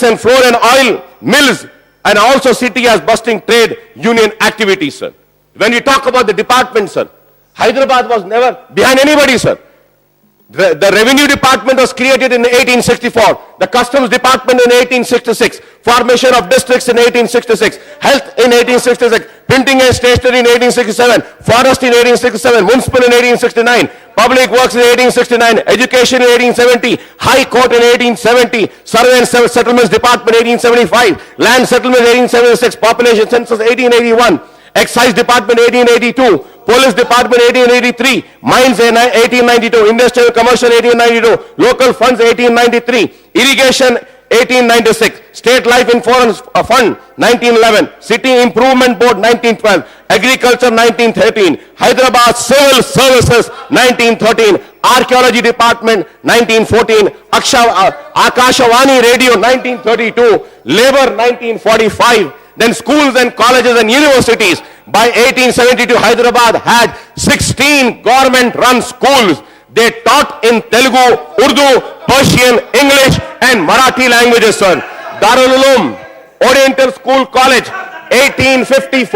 A: and flour and oil mills, and also city as busting trade union activities, sir. When we talk about the department, sir, Hyderabad was never behind anybody, sir. The revenue department was created in 1864, the customs department in 1866, formation of districts in 1866, health in 1866, printing and stationery in 1867, forest in 1867, municipal in 1869, public works in 1869, education in 1870, high court in 1870, survey and settlements department 1875, land settlement 1876, population census 1881, excise department 1882, police department 1883, mines 1892, industrial commercial 1892, local funds 1893, irrigation 1896, state life insurance fund 1911, city improvement board 1912, agriculture 1913, Hyderabad civil services 1913, archaeology department 1914, Akashawani radio 1932, labor 1945, then schools and colleges and universities. By 1872, Hyderabad had 16 government-run schools. They taught in Telugu, Urdu, Persian, English and Marathi languages, sir. Darul Uloom, Oriental School College, 1854.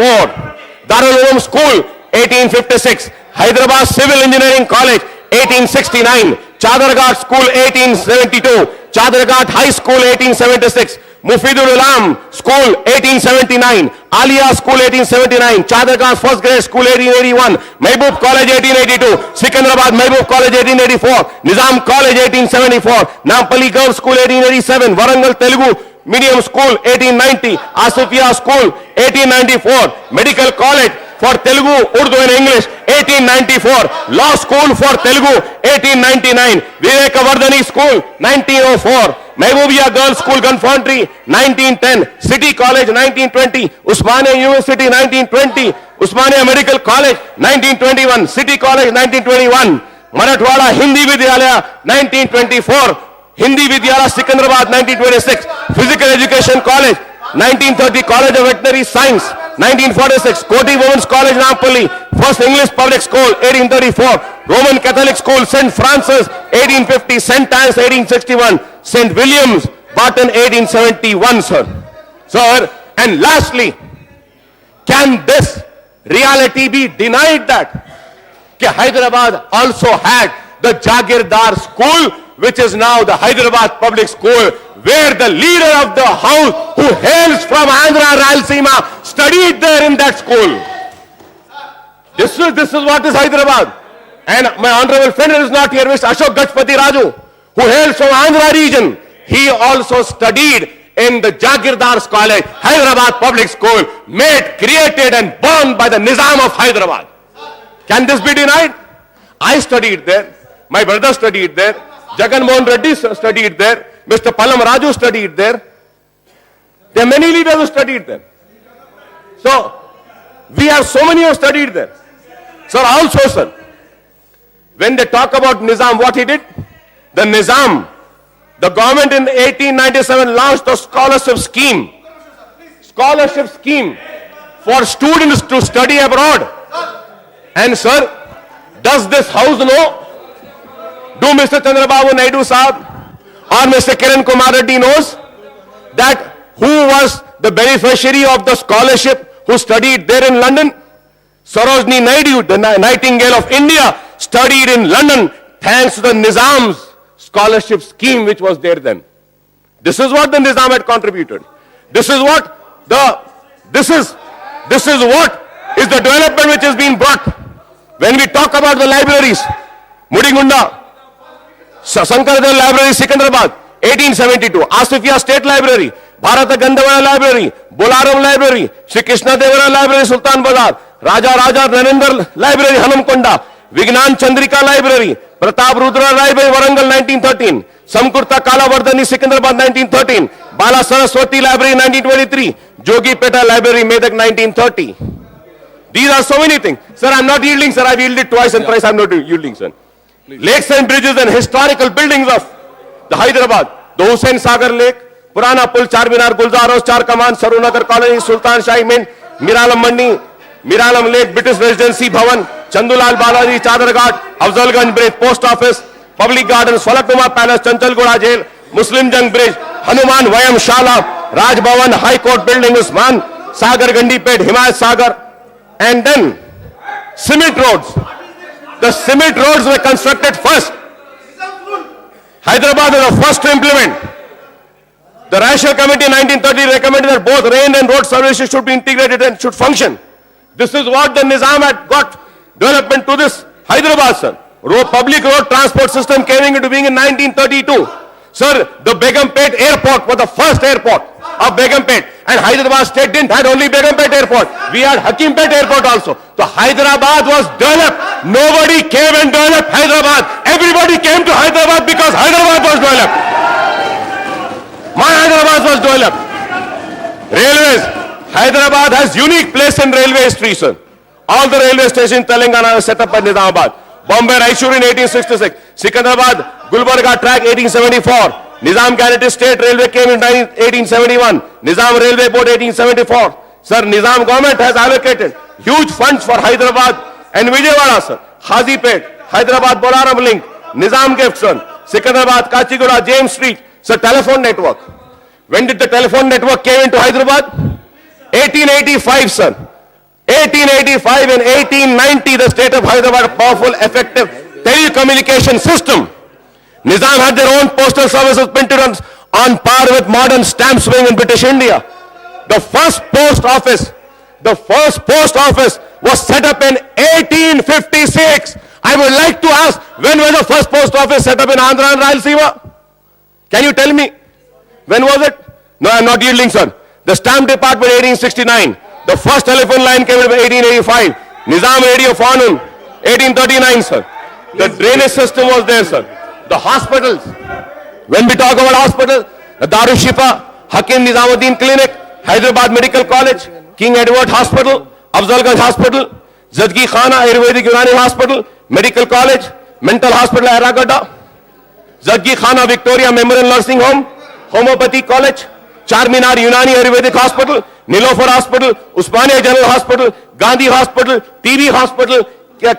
A: Darul Uloom School, 1856. Hyderabad Civil Engineering College, 1869. Chadarghat School, 1872. Chadarghat High School, 1876. Mufidul Ulam School, 1879. Alia School, 1879. Chadarghat First Grade School, 1881. Mehboob College, 1882. Sikandrabad Mehboob College, 1884. Nizam College, 1874. Nampally Girls School, 1887. Warangal Telugu Medium School, 1890. Asifia School, 1894. Medical College for Telugu, Urdu and English, 1894. Law School for Telugu, 1899. Vivekavardhani School, 1904. Mehboobiya Girls School, Gunfoundry, 1910. City College, 1920. Usmania University, 1920. Usmania Medical College, 1921. City College, 1921. Marathwada Hindi Vidyalaya, 1924. Hindi Vidyalaya, Sikandrabad, 1926. Physical Education College, 1930. College of Veterinary Science, 1946. Koti Women's College, Nampally. First English Public School, 1834. Roman Catholic School, St. Francis, 1850. St. Anne's, 1861. St. William's, Barton, 1871, sir. Sir, and lastly, can this reality be denied that Hyderabad also had the Jagirdar School, which is now the Hyderabad Public School, where the leader of the house, who hails from Andhra Rayalaseema, studied there in that school. This is what is Hyderabad. And my honorable friend is not here, Mr. Ashok Gajpati Raju, who hails from Andhra region. He also studied in the Jagirdar College, Hyderabad Public School, made, created and born by the Nizam of Hyderabad. Can this be denied? I studied there. My brother studied there. Jagan Mohan Reddy studied there. Mr. Pallam Raju studied there. There are many leaders who studied there. So, we have so many who studied there. Sir, also, sir, when they talk about Nizam, what he did? The Nizam, the government in 1897 launched a scholarship scheme for students to study abroad. And sir, does this house know? Do Mr. Chandrababu Naidu Sahab or Mr. Kiran Kumar Reddy knows that who was the beneficiary of the scholarship who studied there in London? Sarojini Naidu, the Nightingale of India, studied in London thanks to the Nizam's scholarship scheme which was there then. This is what the Nizam had contributed. This is what is the development which has been brought. When we talk about the libraries, Mudigunda, Sankaradeva Library, Sikandrabad, 1872, Asifia State Library, Bharata Gandhavara Library, Bolaram Library, Shri Krishna Devara Library, Sultan Bazar, Raja Narendra Library, Hanamkonda, Vignan Chandrika Library, Pratap Rudra Library, Warangal, 1913, Samkurta Kalavardhani, Sikandrabad, 1913, Bala Saraswati Library, 1923, Jogi Peta Library, Medak, 1930. These are so many things. Sir, I'm not yielding, sir. I've yielded twice and thrice. I'm not yielding, sir. Lakes and bridges and historical buildings of the Hyderabad. The Hussain Sagar Lake, Purana Pul, Charminar, Gulzar House, Char Kaman, Sarunagar Colony, Sultan Shahi Mint, Miralam Mandi, Miralam Lake, British Residency Bhavan, Chandulal Balaji, Chadarghat, Afzalganj Bridge, Post Office, Public Gardens, Falaknuma Palace, Chanchalgoda Jail, Muslim Jung Bridge, Hanuman Vayam Shala, Raj Bhavan, High Court building, Usman Sagar, Gandipet, Himayat Sagar, and then cement roads. The cement roads were constructed first. Hyderabad was the first to implement. The Rational Committee in 1930 recommended that both rail and road services should be integrated and should function. This is what the Nizam had got development to this Hyderabad, sir. Public road transport system came into being in 1932. Sir, the Begumpet airport was the first airport of Begumpet, and Hyderabad state didn't have only Begumpet airport. We had Hakimpet airport also. So Hyderabad was developed. Nobody came and developed Hyderabad. Everybody came to Hyderabad because Hyderabad was developed. My Hyderabad was developed. Railways. Hyderabad has unique place in railway history, sir. All the railway stations in Telangana were set up by Nizamabad. Bombay Raishur in 1866. Secunderabad, Gulbarga track 1874. Nizam Guaranteed State Railway came in 1871. Nizam Railway Board 1874. Sir, Nizam government has allocated huge funds for Hyderabad and Vijayawada, sir. Hazipet, Hyderabad Bolaram link, Nizam gift, sir. Secunderabad, Kachiguda, James Street, sir, telephone network. When did the telephone network came into Hyderabad? 1885, sir. 1885 and 1890, the state of Hyderabad, a powerful, effective telecommunication system. Nizam had their own postal services printed on par with modern stamp swing in British India. The first post office was set up in 1856. I would like to ask, when was the first post office set up in Andhra and Rayalaseema? Can you tell me? When was it? No, I am not yielding, sir. The stamp department 1869. The first telephone line came in 1885. Nizam Radio Fanun 1839, sir. The drainage system was there, sir. The hospitals. When we talk about hospital, the Darul Shifa, Hakim Nizamuddin Clinic, Hyderabad Medical College, King Edward Hospital, Afzalganj Hospital, Zadgi Khana Ayurvedic Unani Hospital, Medical College, Mental Hospital Aragadda, Zadgi Khana Victoria Memorial Nursing Home, Homeopathy College, Charminar Unani Ayurvedic Hospital, Nilofer Hospital, Usmania General Hospital, Gandhi Hospital, TB Hospital,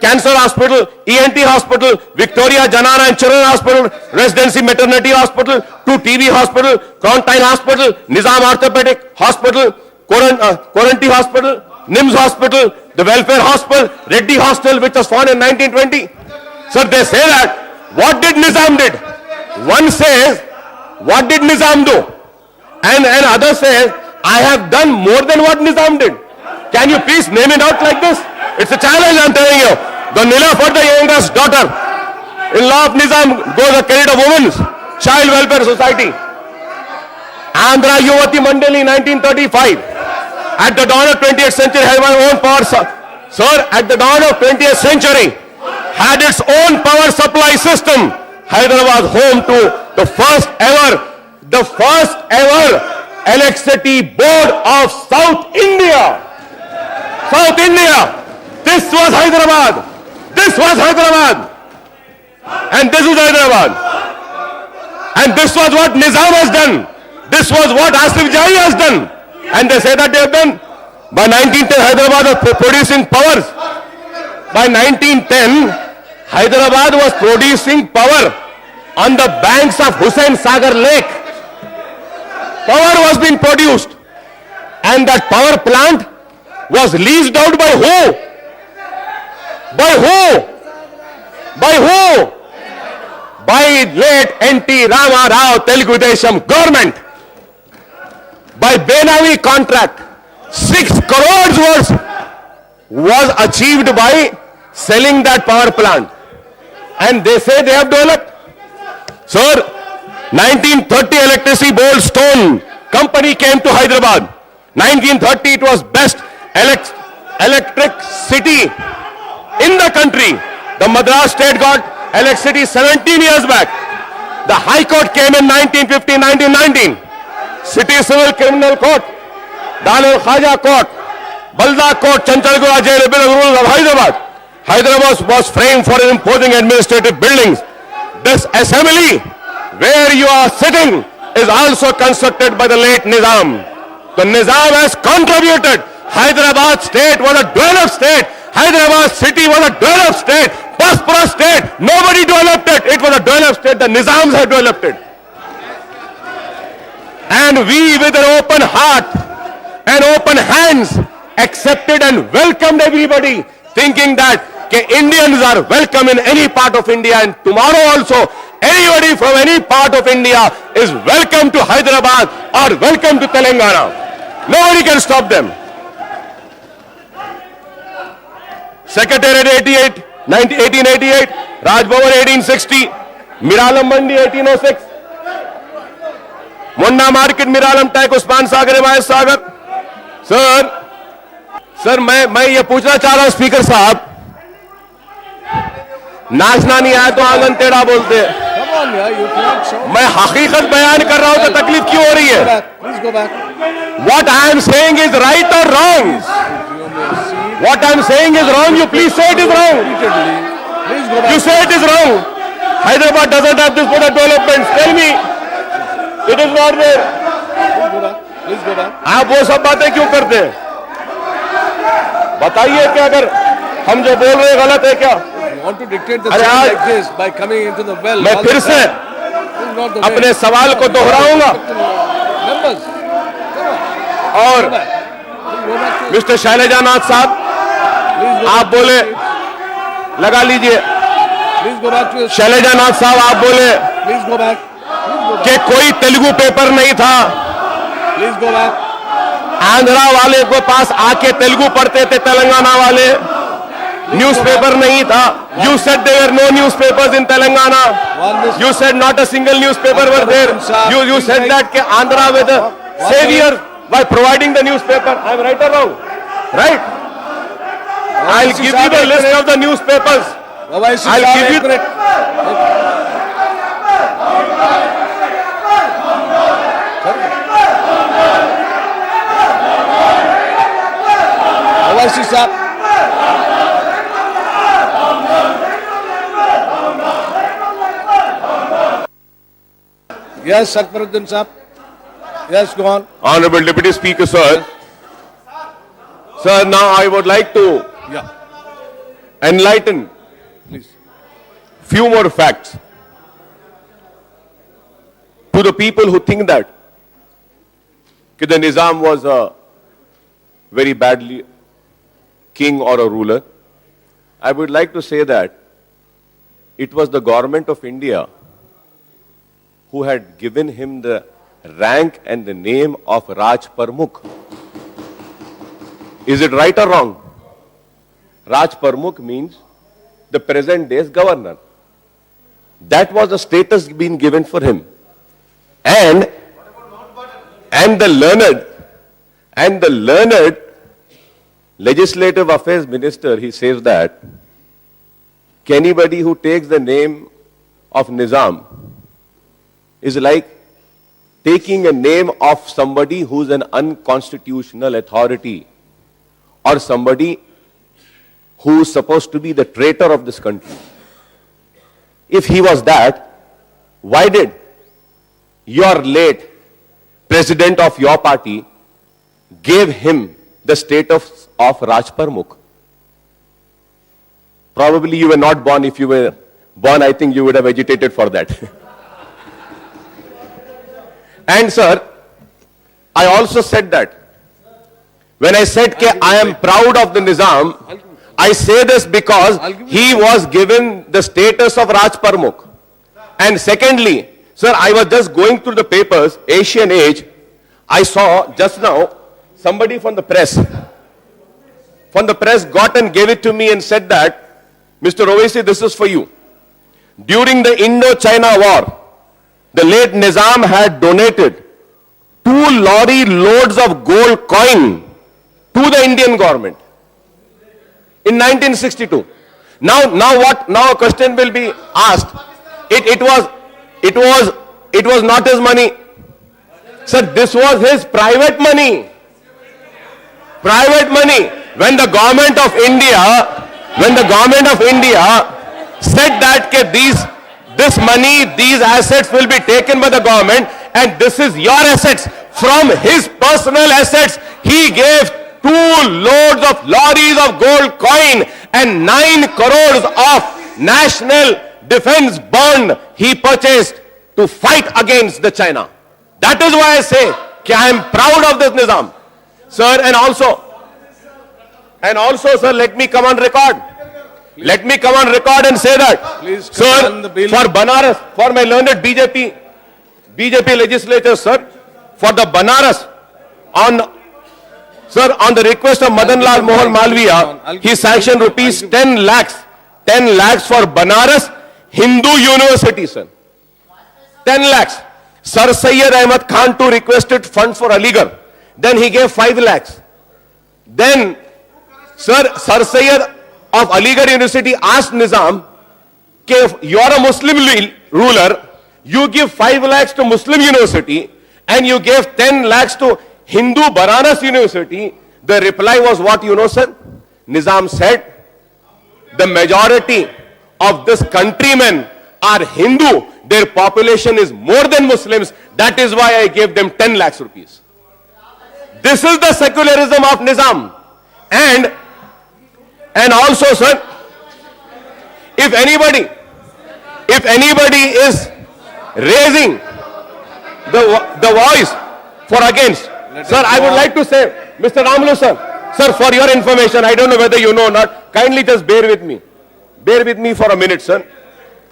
A: Cancer Hospital, ENT Hospital, Victoria Janana and Children Hospital, Residency Maternity Hospital, 2 TB Hospital, Quarantine Hospital, Nizam Orthopedic Hospital, Quarantine Hospital, NIMS Hospital, the Welfare Hospital, Reddy Hostel, which was founded in 1920. So they say that, what did Nizam did? One says, what did Nizam do? And other says, I have done more than what Nizam did. Can you please name it out like this? It's a challenge, I'm telling you. The Nilafar, the youngest daughter, in law of Nizam, goes the credit of Women's Child Welfare Society. Andhra Yuvati Mandali, 1935. At the dawn of 20th century, had my own power. Sir, at the dawn of 20th century, had its own power supply system. Hyderabad was home to the first ever electricity board of South India. South India. This was Hyderabad. This was Hyderabad. And this is Hyderabad. And this was what Nizam has done. This was what Asif Jahi has done. And they say that they have done. By 1910, Hyderabad was producing powers. By 1910, Hyderabad was producing power on the banks of Hussain Sagar Lake. Power was being produced. And that power plant was leased out by who? By who? By who? By late N.T. Rama Rao Telugu Desam government. By Benavi contract. 6 crores was achieved by selling that power plant. And they say they have developed. Sir, 1930 Electricity Board Stone Company came to Hyderabad. 1930 it was best electric city in the country. The Madras state got electricity 17 years back. The High Court came in 1915, 1919. City Civil Criminal Court, Danul Khaja Court, Balda Court, Chanchalgura Jail, rules of Hyderabad. Hyderabad was framed for imposing administrative buildings. This assembly where you are sitting is also constructed by the late Nizam. The Nizam has contributed. Hyderabad state was a developed state. Hyderabad city was a developed state. Prosperous state. Nobody developed it. It was a developed state. The Nizams have developed it. And we, with an open heart and open hands, accepted and welcomed everybody, thinking that Indians are welcome in any part of India, and tomorrow also anybody from any part of India is welcome to Hyderabad or welcome to Telangana. Nobody can stop them. Secretariat 1888, Raj Bhavan 1860, Miralam Mandi 1806, Munda Market Miralam Tech Usman Sagar Himayat Sagar. Sir मैं ये पूछना चाह रहा हूं speaker साहब, नाचना नहीं आया तो आंगन टेढ़ा बोलते हैं।
F: Come on, yeah, you cannot show.
A: मैं हकीकत बयान कर रहा हूं तो तकलीफ क्यों हो रही है?
F: Please go back.
A: What I am saying is right or wrong? What I am saying is wrong. You please say it is wrong.
F: Repeatedly. Please go back.
A: You say it is wrong. Hyderabad doesn't have this product development. Tell me, it is not there.
F: Please go back. Please go back.
A: आप वो सब बातें क्यों करते हैं? बताइए कि अगर हम जो बोल रहे हैं गलत है क्या?
F: You want to dictate the
A: अरे
F: thing
A: आज
F: like this by coming into the well.
A: मैं
F: all
A: फिर
F: the
A: से
F: time. This is not the way.
A: अपने सवाल को दोहराऊंगा
F: Members, come on.
A: और
F: Go back. Please go back to.
A: Mister Sailajanath साहब,
F: Please go
A: आप
F: back to
A: बोले,
F: your seat.
A: लगा लीजिए।
F: Please go back to your seat.
A: Sailajanath साहब आप बोले
F: Please go back. Please go back.
A: कि कोई तेलुगु पेपर नहीं था,
F: Please go back.
A: आंध्रा वाले के पास आके तेलुगु पढ़ते थे, तेलंगाना वाले न्यूज़पेपर नहीं था। You said there were no newspapers in Telangana. You said not a single newspaper were there. You said that कि Andhra were the savior by providing the newspaper. I'm right or wrong? Right? I'll give you the list of the newspapers. I'll give you.
F: Owaisi साहब. Yes, Akbaruddin साहब. Yes, go on.
A: Honorable Deputy Speaker, sir. Sir, now I would like to
F: Yeah,
A: enlighten
F: please.
A: few more facts to the people who think that the Nizam was a very badly king or a ruler. I would like to say that it was the government of India who had given him the rank and the name of Raj Parmukh. Is it right or wrong? Raj Parmukh means the present day's governor. That was the status being given for him. And the learned legislative affairs minister, he says that anybody who takes the name of Nizam is like taking a name of somebody who's an unconstitutional authority or somebody who's supposed to be the traitor of this country. If he was that, why did your late president of your party gave him the status of Raj Parmukh? Probably you were not born. If you were born, I think you would have agitated for that. And sir, I also said that when I said that I am proud of the Nizam, I say this because he was given the status of Raj Parmukh. And secondly, sir, I was just going through the papers, Asian Age, I saw just now somebody from the press got and gave it to me and said that, Mr. Owaisi, this is for you. During the Indo-China war, the late Nizam had donated 2 lorry loads of gold coin to the Indian government in 1962. Now a question will be asked. It was not his money. Sir, this was his private money. Private money. When the government of India said that this money, these assets will be taken by the government and this is your assets, from his personal assets, he gave 2 loads of lorries of gold coin and 9 crores of national defense bond he purchased to fight against the China. That is why I say that I am proud of this Nizam. Sir, and also, sir, let me come on record. Let me come on record and say that,
F: Please
A: sir,
F: come on the bill.
A: for Banaras, for my learned BJP legislature, sir, for the Banaras, on the request of Madan Lal Mohan Malviya, he sanctioned rupees 10 lakhs for Banaras Hindu University, sir. 10 lakhs. Sir Syed Ahmad Khan too requested funds for Aligarh. Then he gave 5 lakhs. Then, Sir Syed of Aligarh University asked Nizam, if you are a Muslim ruler, you give 5 lakhs to Muslim University and you gave 10 lakhs to Hindu Banaras University. The reply was what you know, sir? Nizam said, the majority of this countrymen are Hindu. Their population is more than Muslims. That is why I gave them 10 lakhs rupees. This is the secularism of Nizam. And also, sir, if anybody is raising the voice for against, sir, I would like to say, Mr. Ramlu, sir, for your information, I don't know whether you know or not, kindly just bear with me. Bear with me for a minute, sir.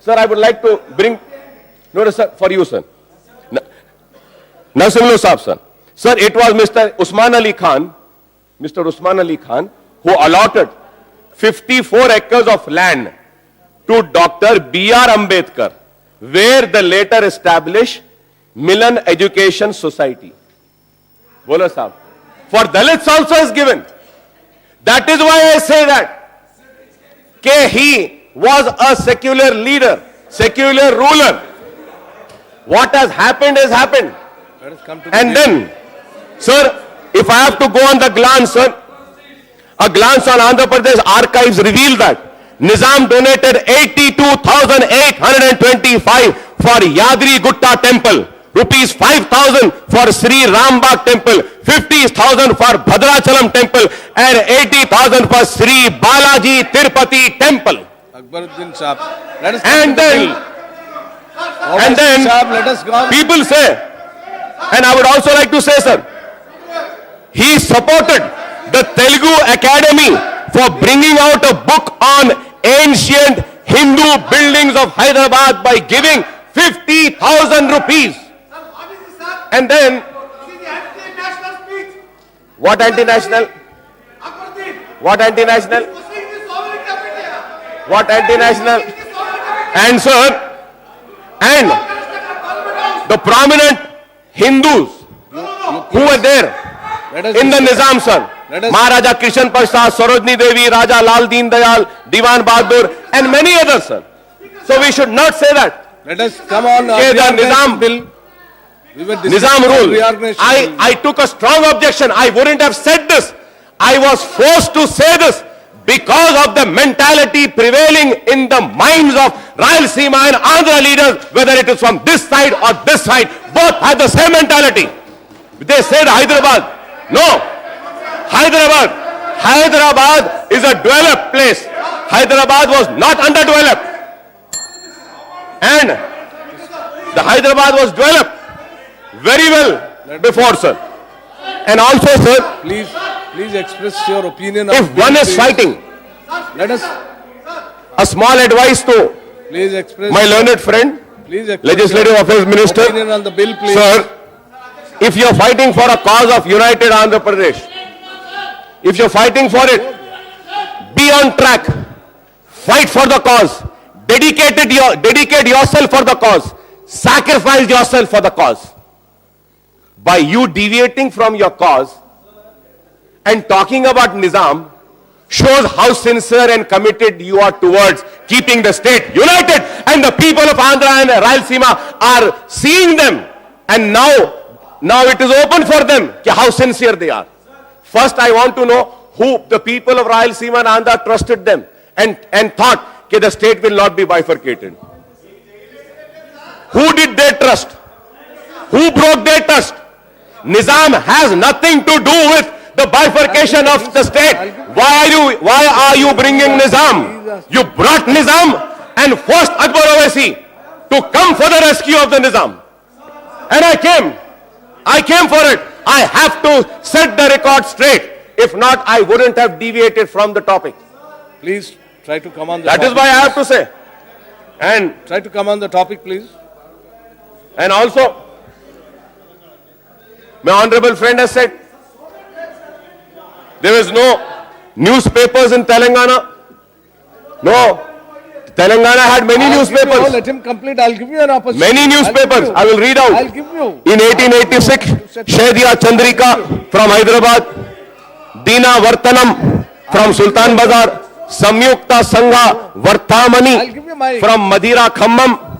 A: Sir, I would like to bring notice, sir, for you, sir. Nasimlu Saab, sir. Sir, it was Mr. Usman Ali Khan, who allotted 54 acres of land to Dr. B.R. Ambedkar, where the later established Milan Education Society. Bola Saab. For Dalits also is given. That is why I say that he was a secular leader, secular ruler. What has happened has happened.
F: Let us come to the
A: And
F: bill.
A: then, sir, if I have to go on the glance, sir, a glance on Andhra Pradesh archives reveal that Nizam donated 82,825 for Yadri Gutta temple, rupees 5,000 for Sri Rambagh temple, 50,000 for Bhadrachalam temple, and 80,000 for Sri Balaji Tirupati temple.
F: Akbaruddin Saab. Let us come
A: And
F: to the
A: then,
F: bill.
A: and then
F: Saab, let us go.
A: people say, and I would also like to say, sir, he supported the Telugu Academy for bringing out a book on ancient Hindu buildings of Hyderabad by giving 50,000 rupees. And then, what anti-national? What anti-national? What anti-national? And sir, and the prominent Hindus who were there
F: Let us
A: in the
F: discuss.
A: Nizam, sir,
F: Let us-
A: Maharaja Krishan Prasad, Sarojini Devi, Raja Lal Deen Dayal, Diwan Bahadur, and many others, sir. So we should not say that.
F: Let us come on.
A: Okay, the
F: reorganization
A: Nizam-
F: bill. We were
A: Nizam
F: discussing
A: rule.
F: reorganization bill.
A: I took a strong objection. I wouldn't have said this. I was forced to say this because of the mentality prevailing in the minds of Rayalaseema and Andhra leaders, whether it is from this side or this side, both have the same mentality. They said Hyderabad. No. Hyderabad is a developed place. Hyderabad was not underdeveloped. And the Hyderabad was developed very well before, sir. And also, sir,
F: Please express your opinion.
A: if
F: on bill,
A: one is
F: please.
A: fighting,
F: Let us,
A: a small advice to
F: please express.
A: my learned friend,
F: Please express
A: Legislative
F: your
A: Affairs Minister,
F: opinion on the bill, please.
A: sir, if you're fighting for a cause of united Andhra Pradesh, if you're fighting for it, be on track, fight for the cause, dedicate yourself for the cause, sacrifice yourself for the cause. By you deviating from your cause and talking about Nizam shows how sincere and committed you are towards keeping the state united, and the people of Andhra and Rayalaseema are seeing them, and now it is open for them how sincere they are. First, I want to know who the people of Rayalaseema and Andhra trusted them and thought that the state will not be bifurcated. Who did they trust? Who broke their trust? Nizam has nothing to do with the bifurcation of the state. Why are you bringing Nizam? You brought Nizam and forced Akbar Owaisi to come for the rescue of the Nizam. And I came. I came for it. I have to set the record straight. If not, I wouldn't have deviated from the topic.
F: Please try to come on the
A: That is
F: topic.
A: why I have to say. And
F: Try to come on the topic, please.
A: also, my honorable friend has said, there is no newspapers in Telangana. No. Telangana had many
F: I'll give you-
A: newspapers.
F: Let him complete. I'll give you an opportunity.
A: Many
F: I'll give
A: newspapers.
F: you.
A: I will read out.
F: I'll give you.
A: In 1886, Shahidya Chandrika from Hyderabad, Dina Vartanam from Sultan Bazar, Samyukta Sangha Vartamani
F: I'll give you my.
A: from Madira Khammam.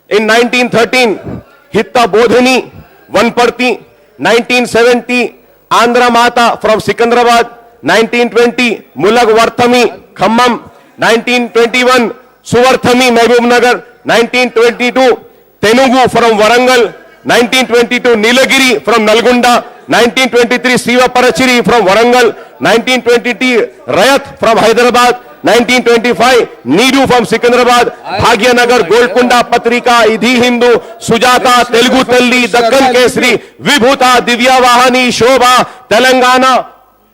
A: In 1913, Hitta Bodhini, Vanparti. 1970, Andhra Mata from Sikandrabad. 1920, Mulag Varthami, Khammam. 1921, Suvarthami, Mehbubnagar. 1922, Telugu from Warangal. 1922, Nilagiri from Nalgonda. 1923, Siva Parachiri from Warangal. 1922, Rayat from Hyderabad. 1925, Needu from Sikandrabad. Bhagyanagar, Golconda, Patrika, Idhi Hindu, Sujata, Telugu Talli, Dakkan Kesri, Vibhuta, Divya Vahani, Shobha, Telangana,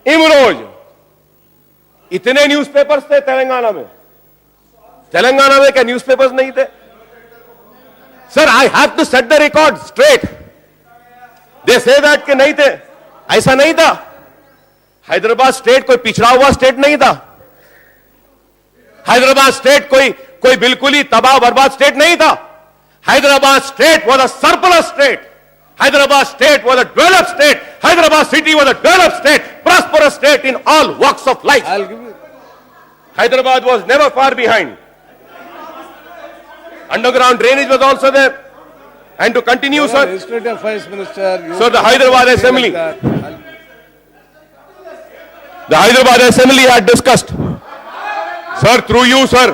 A: Imroj. इतने newspapers थे तेलंगाना में क्या newspapers नहीं थे sir I have to set the record straight they say that कि नहीं थे ऐसा नहीं था हैदराबाद स्टेट कोई पिछड़ा हुआ स्टेट नहीं था हैदराबाद स्टेट कोई बिल्कुल ही तबाह बर्बाद स्टेट नहीं था Hyderabad state was a surplus state Hyderabad state was a developed state. Hyderabad city was a developed state, prosperous state in all walks of life.
F: I'll give you.
A: Hyderabad was never far behind. Underground drainage was also there. And to continue, sir,
F: History Affairs Minister. you-
A: Sir, the Hyderabad
F: Say
A: Assembly.
F: like that. I'll-
A: the Hyderabad Assembly had discussed. Sir, through you, sir.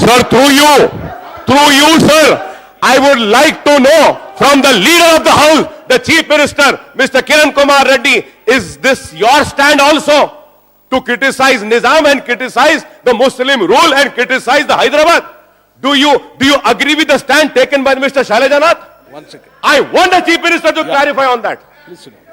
A: Sir, through you, sir. I would like to know from the leader of the house, the Chief Minister, Mr. Kiran Kumar Reddy, is this your stand also to criticize Nizam and criticize the Muslim rule and criticize the Hyderabad? Do you agree with the stand taken by Mr. Shailajanath?
F: 1 second.
A: I want the Chief Minister to clarify on that.
F: Please sit down.